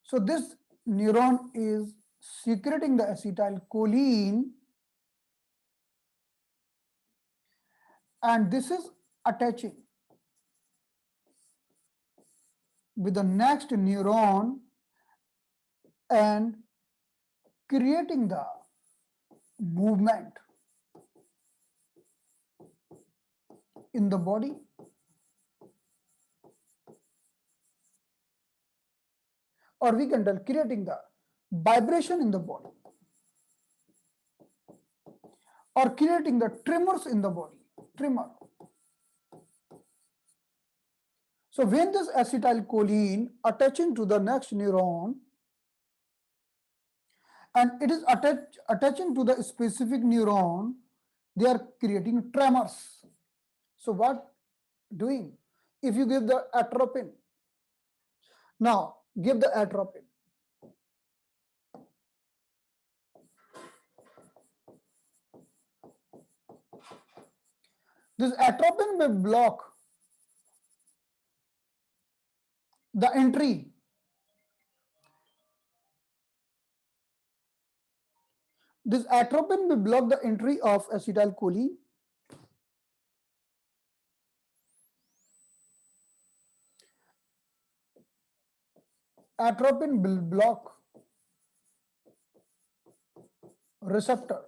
So this neuron is secreting the acetylcholine, and this is attaching with the next neuron and creating the movement in the body, or we can tell creating the vibration in the body, or creating the tremors in the body, tremor. So when this acetylcholine attaching to the next neuron and it is attaching to the specific neuron, they are creating tremors. So what doing? If you give the atropine, now give the atropine. This atropine may block the entry. This atropine may block the entry of acetylcholine. Atropine will block receptor.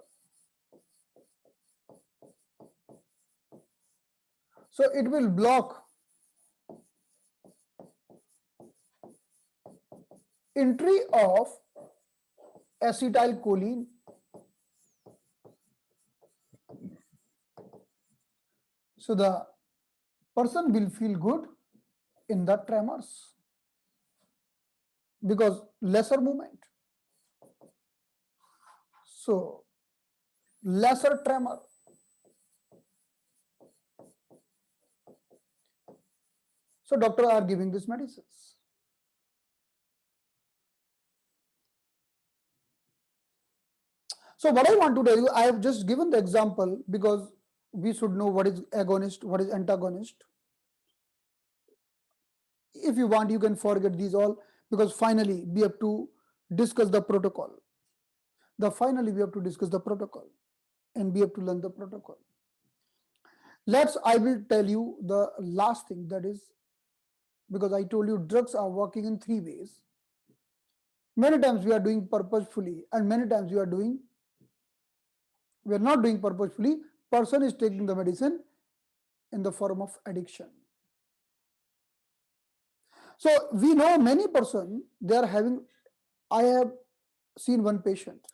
So it will block entry of acetylcholine. So the person will feel good in the tremors because lesser movement. So lesser tremor. So doctors are giving these medicines. So what I want to tell you, I have just given the example because we should know what is agonist, what is antagonist. If you want, you can forget these all because finally we have to discuss the protocol. Finally we have to discuss the protocol and we have to learn the protocol. I will tell you the last thing, that is, because I told you drugs are working in three ways. Many times we are doing purposefully and many times we are not doing purposefully. Person is taking the medicine in the form of addiction. So we know many person, they are having, I have seen one patient.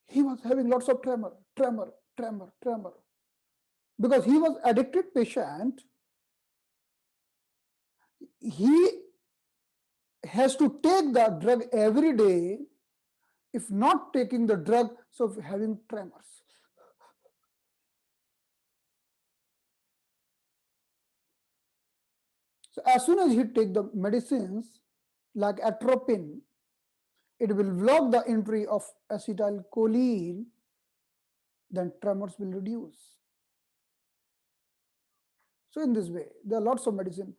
He was having lots of tremor. Because he was addicted patient, he has to take the drug every day. If not taking the drug, so having tremors. So as soon as he take the medicines like atropine, it will block the entry of acetylcholine, then tremors will reduce. So in this way, there are lots of medicine.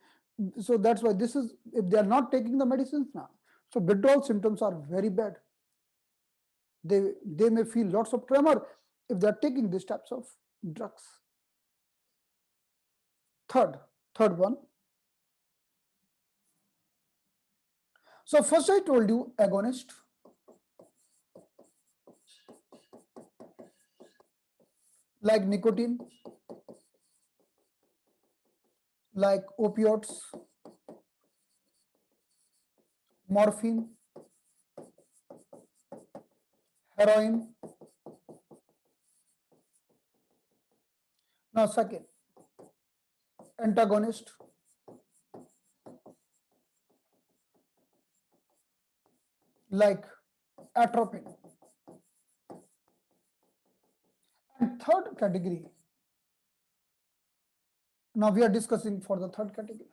So that's why this is, if they are not taking the medicines now, so withdrawal symptoms are very bad. They may feel lots of tremor if they are taking these types of drugs. Third one. So first I told you agonist. Like nicotine, like opioids, morphine, heroin. Now second, antagonist, like atropine. And third category, now we are discussing for the third category.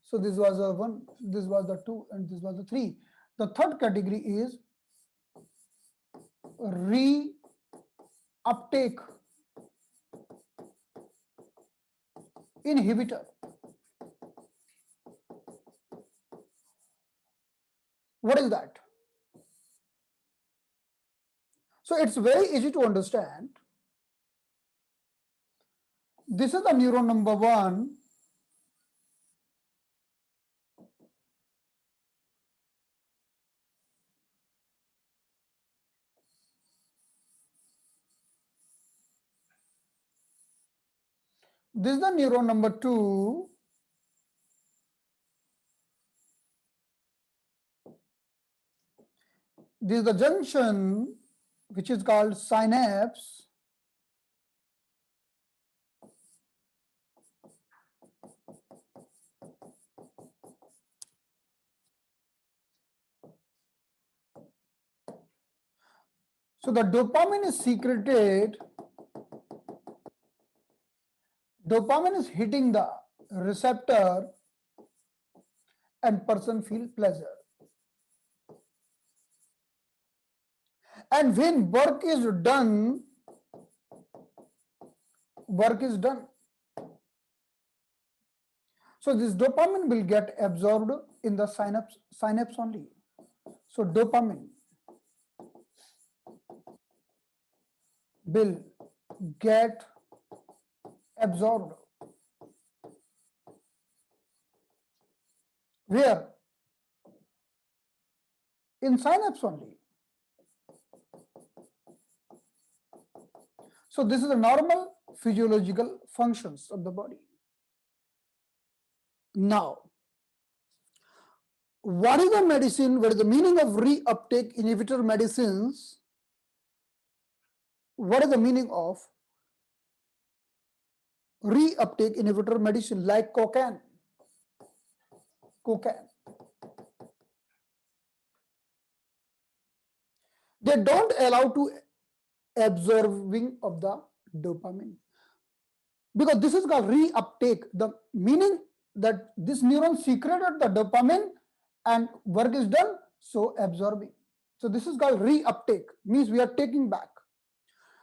So this was the one, this was the two, and this was the three. The third category is reuptake inhibitor. What is that? So it's very easy to understand. This is the neuron number 1. This is the neuron number 2. This is the junction which is called synapse. So the dopamine is secreted. Dopamine is hitting the receptor and person feel pleasure. And when work is done, so this dopamine will get absorbed in the synapse only. So dopamine will get absorbed. Where? In synapse only. So this is the normal physiological functions of the body. Now, what is the medicine? What is the meaning of reuptake inhibitor medicines? What is the meaning of reuptake inhibitor medicine like cocaine? They don't allow to absorbing of the dopamine, because this is called reuptake. The meaning that this neuron secreted the dopamine and work is done, so absorbing. So this is called reuptake, means we are taking back.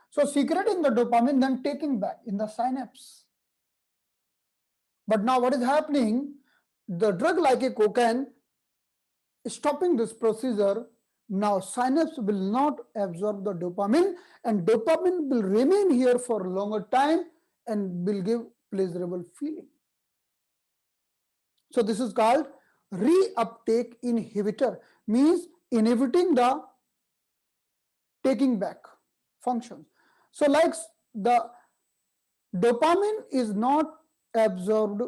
So secreting the dopamine, then taking back in the synapse. But now what is happening? The drug like a cocaine is stopping this procedure. Now synapse will not absorb the dopamine, and dopamine will remain here for longer time and will give pleasurable feeling. So this is called reuptake inhibitor, means inhibiting the taking back functions. So like the dopamine is not absorbed,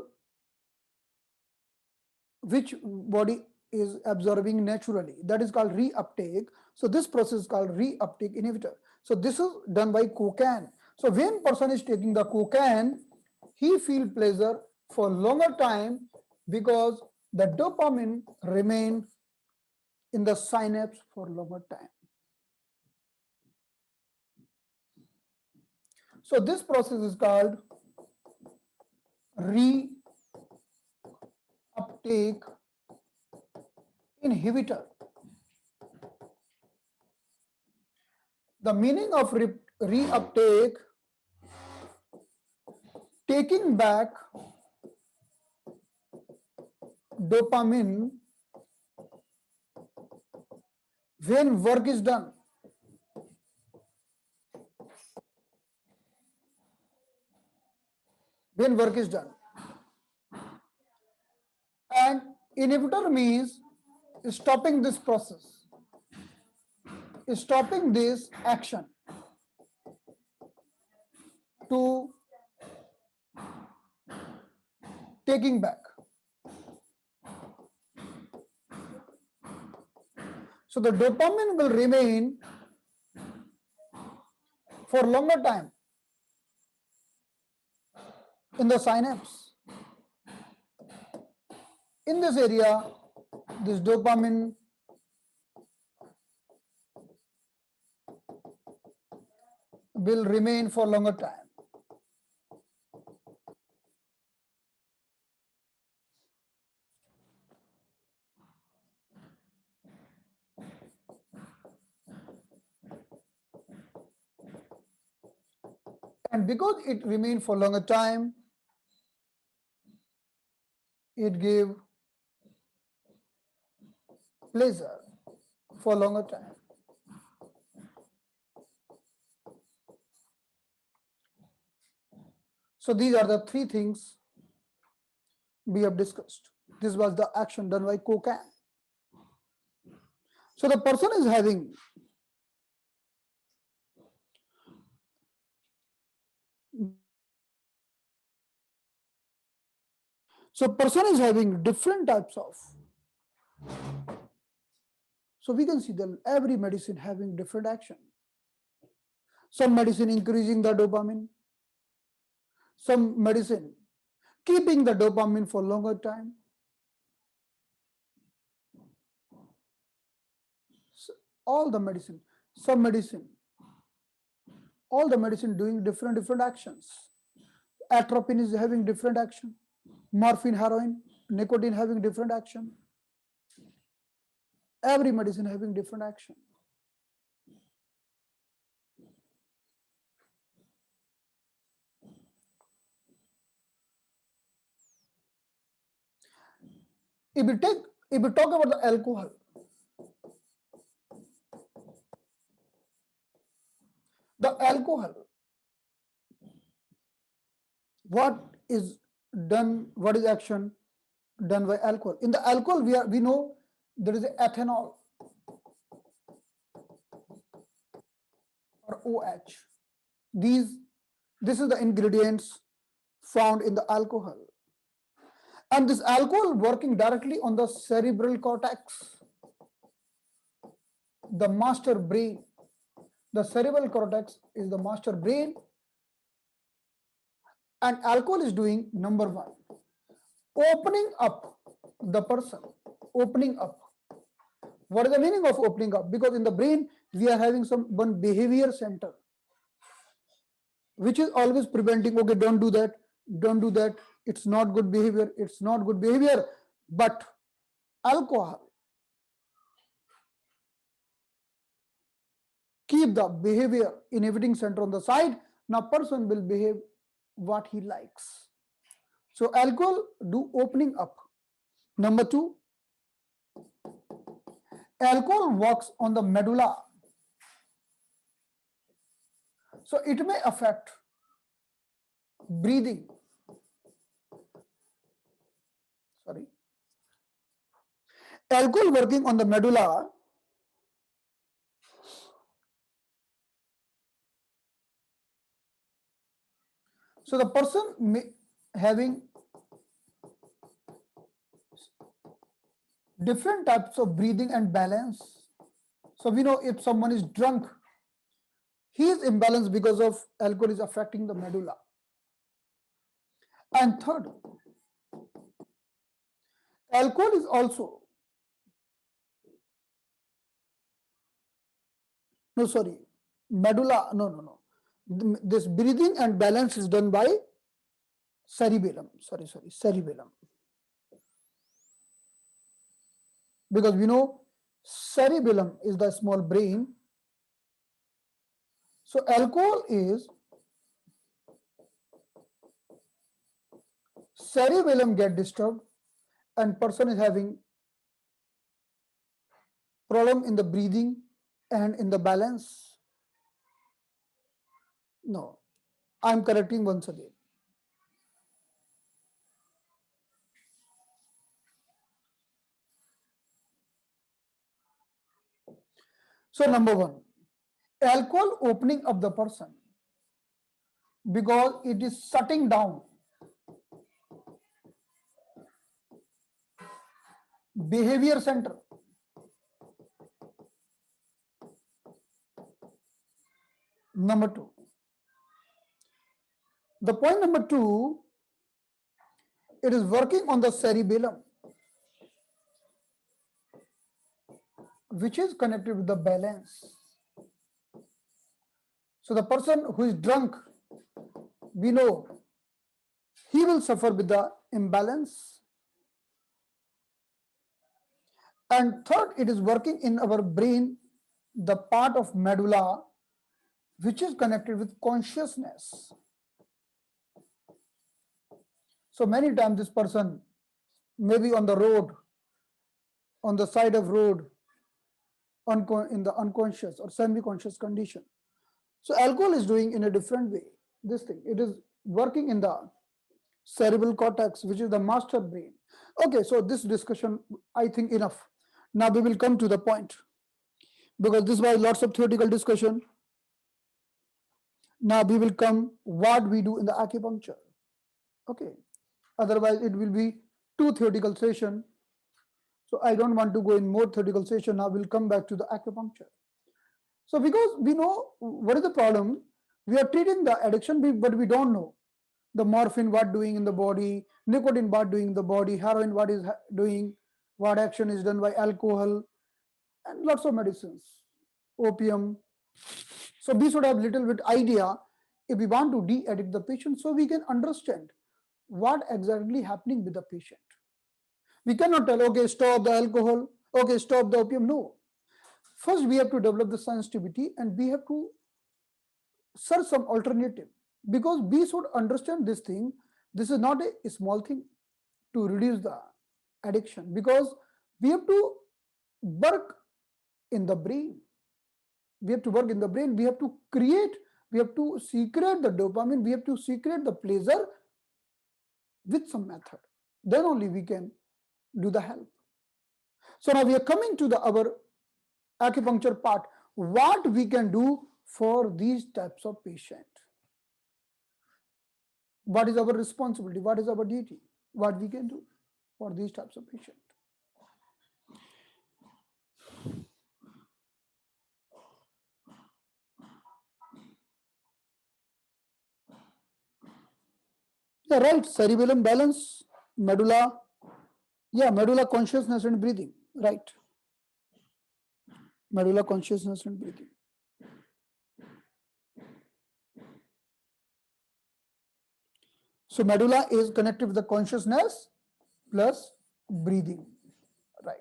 which body is absorbing naturally, that is called reuptake. So this process is called reuptake inhibitor. So this is done by cocaine. So when person is taking the cocaine, he feel pleasure for longer time because the dopamine remain in the synapse for longer time. So this process is called reuptake inhibitor. The meaning of reuptake, taking back dopamine when work is done. When work is done. And inhibitor means stopping this process, stopping this action to taking back. So the dopamine will remain for longer time in the synapse. In this area, this dopamine will remain for longer time. And because it remained for longer time, it gave pleasure. for longer time. So these are the three things we have discussed. This was the action done by cocaine. So the person is having different types of. So we can see that every medicine having different action. Some medicine increasing the dopamine, some medicine keeping the dopamine for longer time. So all the medicine, some medicine, all the medicine doing different actions. Atropine is having different action. Morphine, heroin, nicotine having different action. Every medicine having different action. If we talk about the alcohol, what is done, what is action done by alcohol? In the alcohol, we know there is ethanol or OH. This is the ingredients found in the alcohol. And this alcohol working directly on the cerebral cortex, the master brain. The cerebral cortex is the master brain, and alcohol is doing number one, opening up the person, opening up. What is the meaning of opening up? Because in the brain, we are having one behavior center, which is always preventing, okay, don't do that, it's not good behavior, but alcohol keep the behavior inhibiting center on the side. Now person will behave what he likes. So alcohol do opening up. Number two, alcohol works on the medulla. So it may affect breathing. Alcohol working on the medulla. So the person may having different types of breathing and balance. So we know if someone is drunk, he is imbalanced because of alcohol is affecting the medulla. And third, alcohol is also, medulla, no. This breathing and balance is done by cerebellum, cerebellum. Because we know cerebellum is the small brain. So alcohol is cerebellum get disturbed and person is having problem in the breathing and in the balance. No, I'm correcting once again. So number one, alcohol opening up the person because it is shutting down behavior center. Number two. The point number two, it is working on the cerebellum, which is connected with the balance. So the person who is drunk, we know he will suffer with the imbalance. And third, it is working in our brain, the part of medulla, which is connected with consciousness. So many times this person may be on the road, on the side of road, in the unconscious or semi-conscious condition. So alcohol is doing in a different way. This thing, it is working in the cerebral cortex, which is the master brain. Okay, so this discussion, I think enough. Now we will come to the point, because this was lots of theoretical discussion. Now we will come what we do in the acupuncture. Okay, otherwise it will be too theoretical session. So I don't want to go in more theoretical session. Now we'll come back to the acupuncture. So because we know what is the problem, we are treating the addiction, but we don't know the morphine what doing in the body, nicotine what doing in the body, heroin what is doing, what action is done by alcohol, and lots of medicines, opium. So we should have little bit idea if we want to de-addict the patient, so we can understand what exactly happening with the patient. We cannot tell, okay, stop the alcohol, okay, stop the opium. No. First, we have to develop the sensitivity and we have to search some alternative, because we should understand this thing. This is not a small thing to reduce the addiction, because we have to work in the brain. We have to work in the brain. We have to create, we have to secrete the dopamine, we have to secrete the pleasure with some method. Then only we can do the help. So now we are coming to our acupuncture part. What we can do for these types of patient? What is our responsibility? What is our duty? What we can do for these types of patient? Yeah, right. Cerebellum balance, medulla. Yeah, medulla consciousness and breathing. Right. Medulla consciousness and breathing. So medulla is connected with the consciousness plus breathing. Right.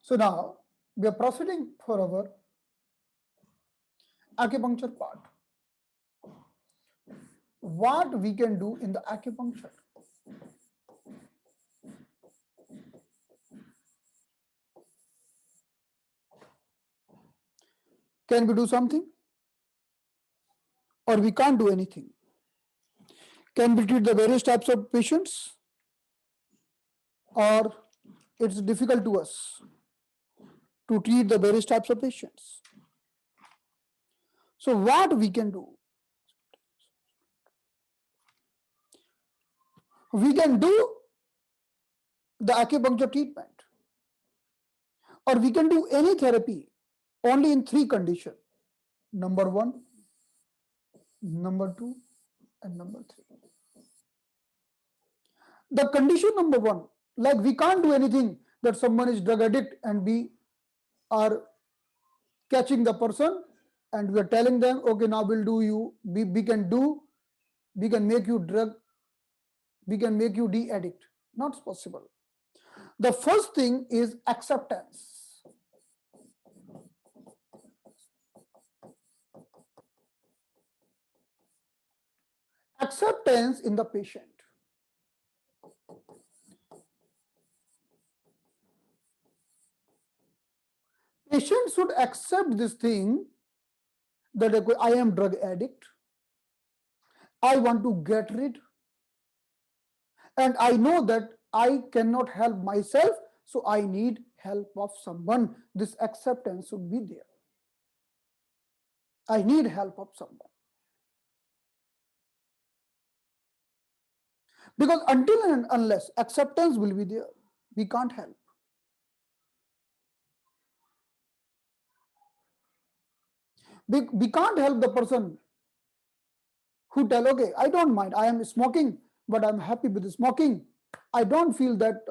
So now we are proceeding for our acupuncture part. What we can do in the acupuncture? Can we do something? Or we can't do anything? Can we treat the various types of patients? Or it's difficult to us to treat the various types of patients? So what we can do? We can do the acupuncture treatment, or we can do any therapy only in 3 conditions. Number 1, number 2, and number 3. The condition number 1, like we can't do anything that someone is drug addict and we are catching the person and we are telling them, okay, now we'll do you, we can make you drug, we can make you de-addict. Not possible. The first thing is acceptance. Acceptance in the patient. Patient should accept this thing that I am drug addict, I want to get rid, and I know that I cannot help myself, so I need help of someone. This acceptance should be there. I need help of someone. Because until and unless acceptance will be there, we can't help. We can't help the person who tell, okay, I don't mind, I am smoking, but I'm happy with the smoking. I don't feel that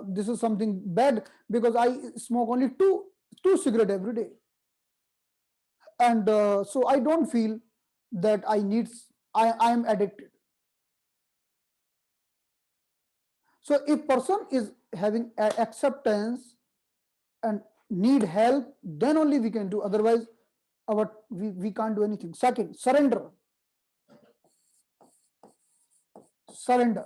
this is something bad because I smoke only two cigarettes every day. And so I don't feel that I am addicted. So if person is having acceptance and need help, then only we can do. Otherwise, we can't do anything. Second, surrender. surrender.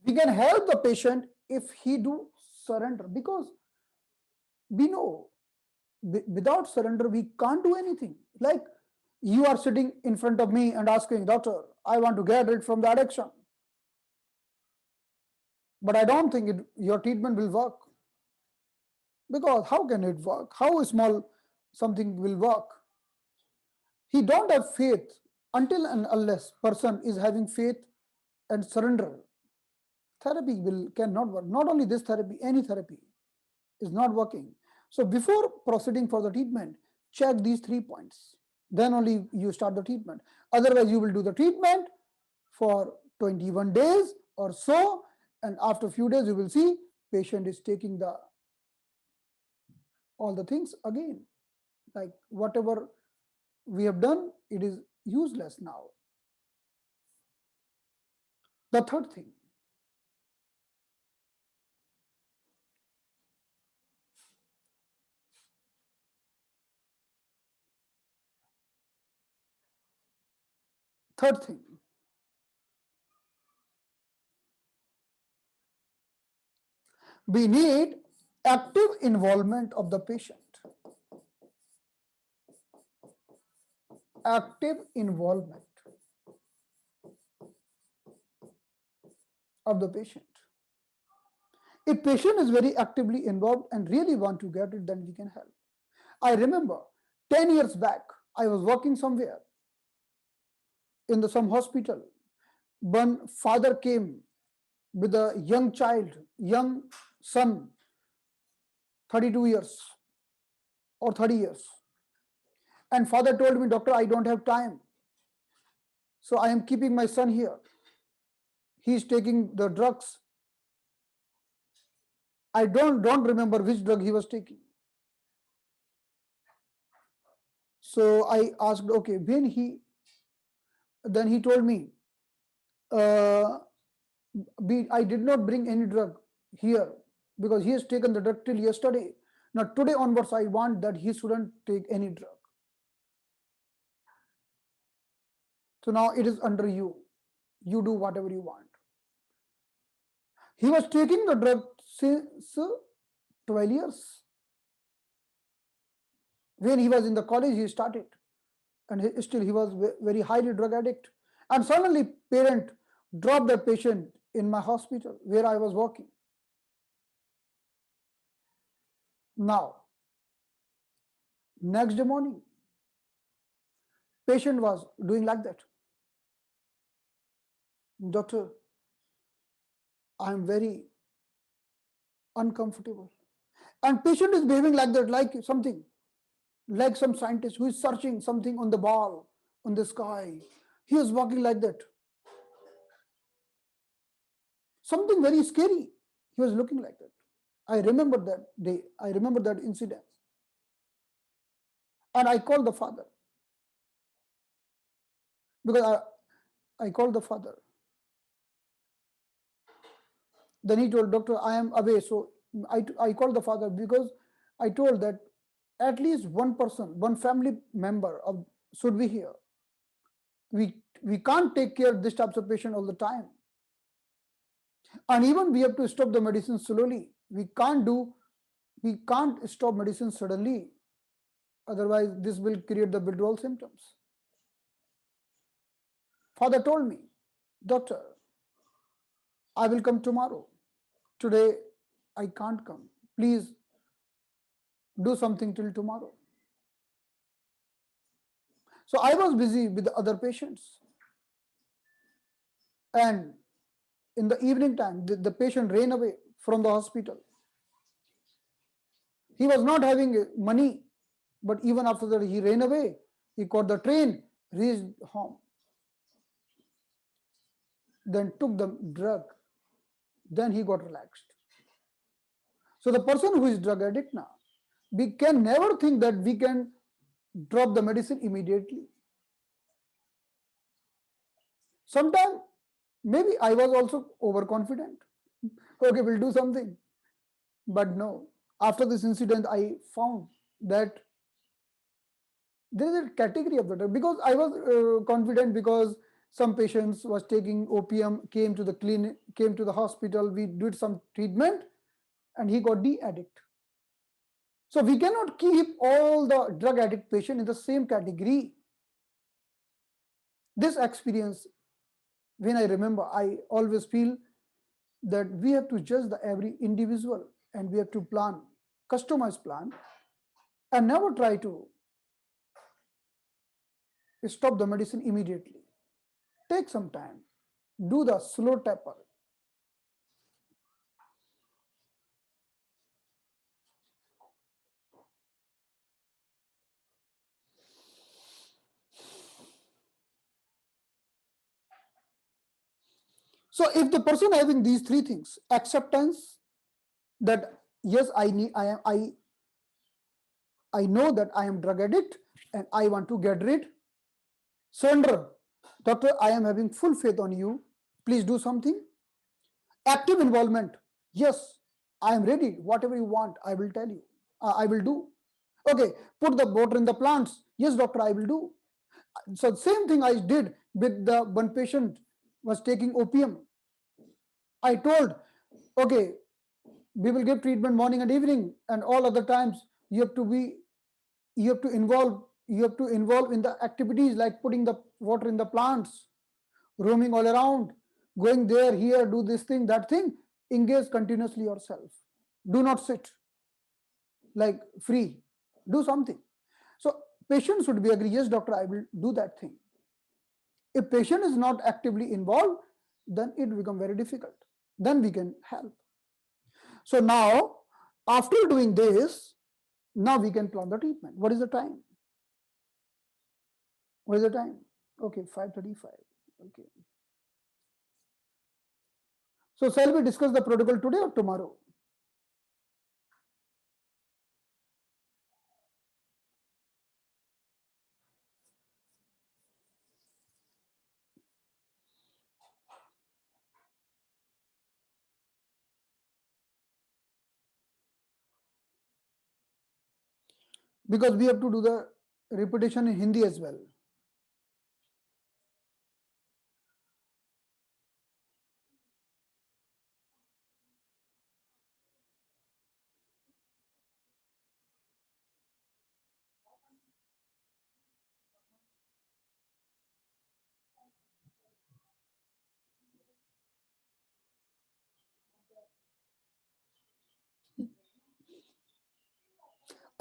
We can help the patient if he do surrender, because we know without surrender we can't do anything. Like, you are sitting in front of me and asking, doctor, I want to get rid from the addiction, but I don't think your treatment will work. Because how can it work? How small something will work? He don't have faith. Until and unless person is having faith and surrender, therapy will cannot work. Not only this therapy, any therapy is not working. So before proceeding for the treatment, check these 3 points. Then only you start the treatment. Otherwise, you will do the treatment for 21 days or so, and after a few days, you will see patient is taking the all the things again. Like whatever we have done, it is useless now. The third thing, third thing, we need active involvement of the patient. Active involvement of the patient. If patient is very actively involved and really want to get it, then we can help. I remember 10 years back, I was working somewhere in some hospital. One father came with a young child, young son, 32 years or 30 years. And father told me, doctor, I don't have time. So I am keeping my son here. He is taking the drugs. I don't remember which drug he was taking. So I asked, okay, then he told me, uh, I did not bring any drug here because he has taken the drug till yesterday. Now today onwards, I want that he shouldn't take any drug. So now it is under you. You do whatever you want. He was taking the drug since 12 years. When he was in the college, he started. And still he was very highly drug addict. And suddenly parent dropped the patient in my hospital where I was working. Now, next day morning, patient was doing like that. Doctor, I am very uncomfortable. And patient is behaving like that, like something, like some scientist who is searching something on the ball, on the sky. He was walking like that. Something very scary. He was looking like that. I remember that day. I remember that incident. And I called the father. Because I called the father. Then he told, doctor, I am away. So I called the father because I told that at least one person, one family member should be here. We can't take care of this type of patient all the time. And even we have to stop the medicine slowly. We can't stop medicine suddenly. Otherwise, this will create the withdrawal symptoms. Father told me, doctor, I will come tomorrow. Today, I can't come. Please do something till tomorrow. So I was busy with the other patients. And in the evening time, the patient ran away from the hospital. He was not having money, but even after that, he ran away. He caught the train, reached home, then took the drug. Then he got relaxed. So the person who is drug addict now, we can never think that we can drop the medicine immediately. Sometimes maybe I was also overconfident. Okay, we'll do something. But no, after this incident, I found that there is a category of the drug because I was confident because Some patients was taking opium, came to the clinic, came to the hospital, we did some treatment, and he got de-addict. So we cannot keep all the drug addict patient in the same category. This experience, when I remember, I always feel that we have to judge the every individual, and we have to plan, customized plan, and never try to stop the medicine immediately. Take some time, do the slow taper. So if the person having these three things, acceptance that yes, I know that I am drug addict and I want to get rid. Surrender, doctor, I am having full faith on you. Please do something. Active involvement. Yes, I am ready. Whatever you want, I will tell you. I will do. Okay, put the water in the plants. Yes, doctor, I will do. So same thing I did with the one patient was taking opium. I told, okay, we will give treatment morning and evening, and all other times you have to be, you have to involve in the activities like putting the water in the plants, roaming all around, going there, here, do this thing, that thing. Engage continuously yourself. Do not sit like free. Do something. So patient should be agree, yes, doctor, I will do that thing. If patient is not actively involved, then it become very difficult. Then we can help. So now, after doing this, now we can plan the treatment. What is the time? What is the time? Okay, 5:35. Okay. So shall we discuss the protocol today or tomorrow? Because we have to do the repetition in Hindi as well.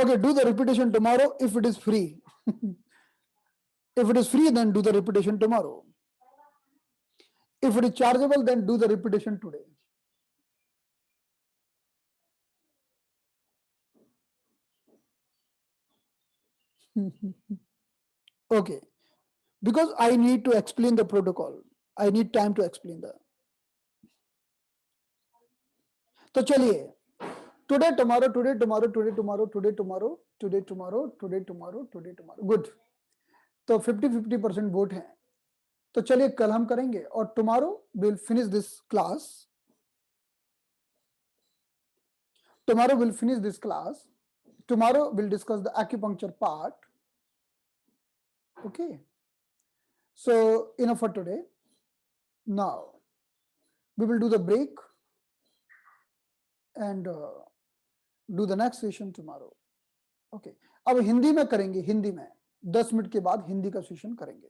Okay, do the repetition tomorrow if it is free. If it is free, then do the repetition tomorrow. If it is chargeable, then do the repetition today. Okay, because I need to explain the protocol. I need time to explain the. तो चलिए, today, tomorrow, today, tomorrow, today, tomorrow, today, tomorrow, today, tomorrow, today, tomorrow, today, tomorrow. Good. तो 50-50% vote हैं. तो चलिए कल हम करेंगे और tomorrow we'll finish this class. Tomorrow we'll finish this class. Tomorrow we'll discuss the acupuncture part. Okay. So enough for today. Now we will do the break and do the next session tomorrow. Okay. अब हिंदी में करेंगे, हिंदी में 10 minute के बाद हिंदी का session करेंगे.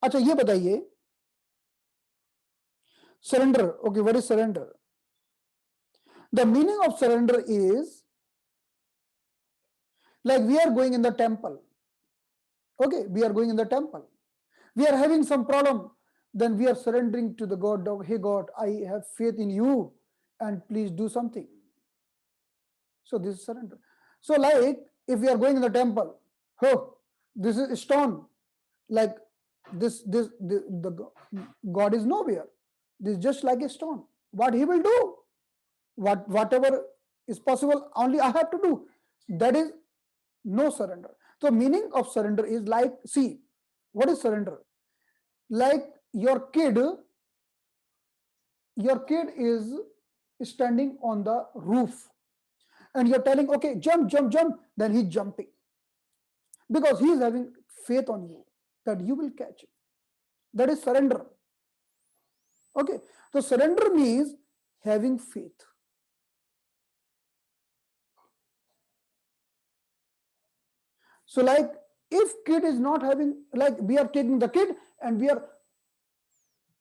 अच्छा ये बताइए, surrender. Okay, what is surrender? The meaning of surrender is like we are going in the temple. Okay, we are going in the temple. We are having some problem. Then we are surrendering to the God of, hey God, I have faith in you and please do something. So this is surrender. So like if we are going in the temple, oh, this is stone. Like the God is nowhere. This is just like a stone. What he will do? Whatever is possible, only I have to do. That is no surrender. So meaning of surrender is like, see, what is surrender? Like your kid is standing on the roof and you're telling, okay, jump, jump, jump. Then he's jumping because he is having faith on you that you will catch it. That is surrender. Okay, so surrender means having faith. So like if kid is not having, like we are taking the kid and we are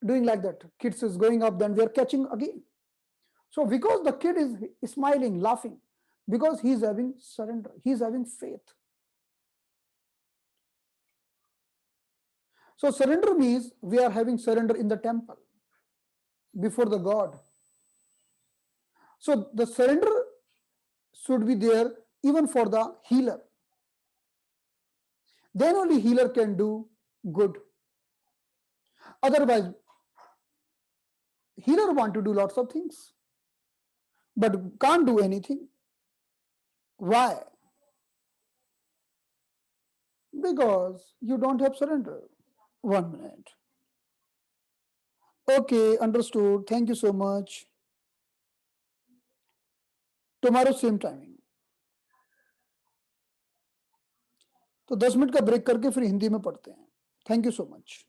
doing like that, kids is going up, then we are catching again. So because the kid is smiling, laughing, because he is having surrender, he is having faith. So surrender means we are having surrender in the temple before the God. So the surrender should be there even for the healer. Then only healer can do good. Otherwise, healer want to do lots of things, but can't do anything. Why? Because you don't have surrender. 1 minute. Okay, understood. Thank you so much. Tomorrow same timing. तो 10 minute का break करके फिर हिंदी में पढ़ते हैं. Thank you so much.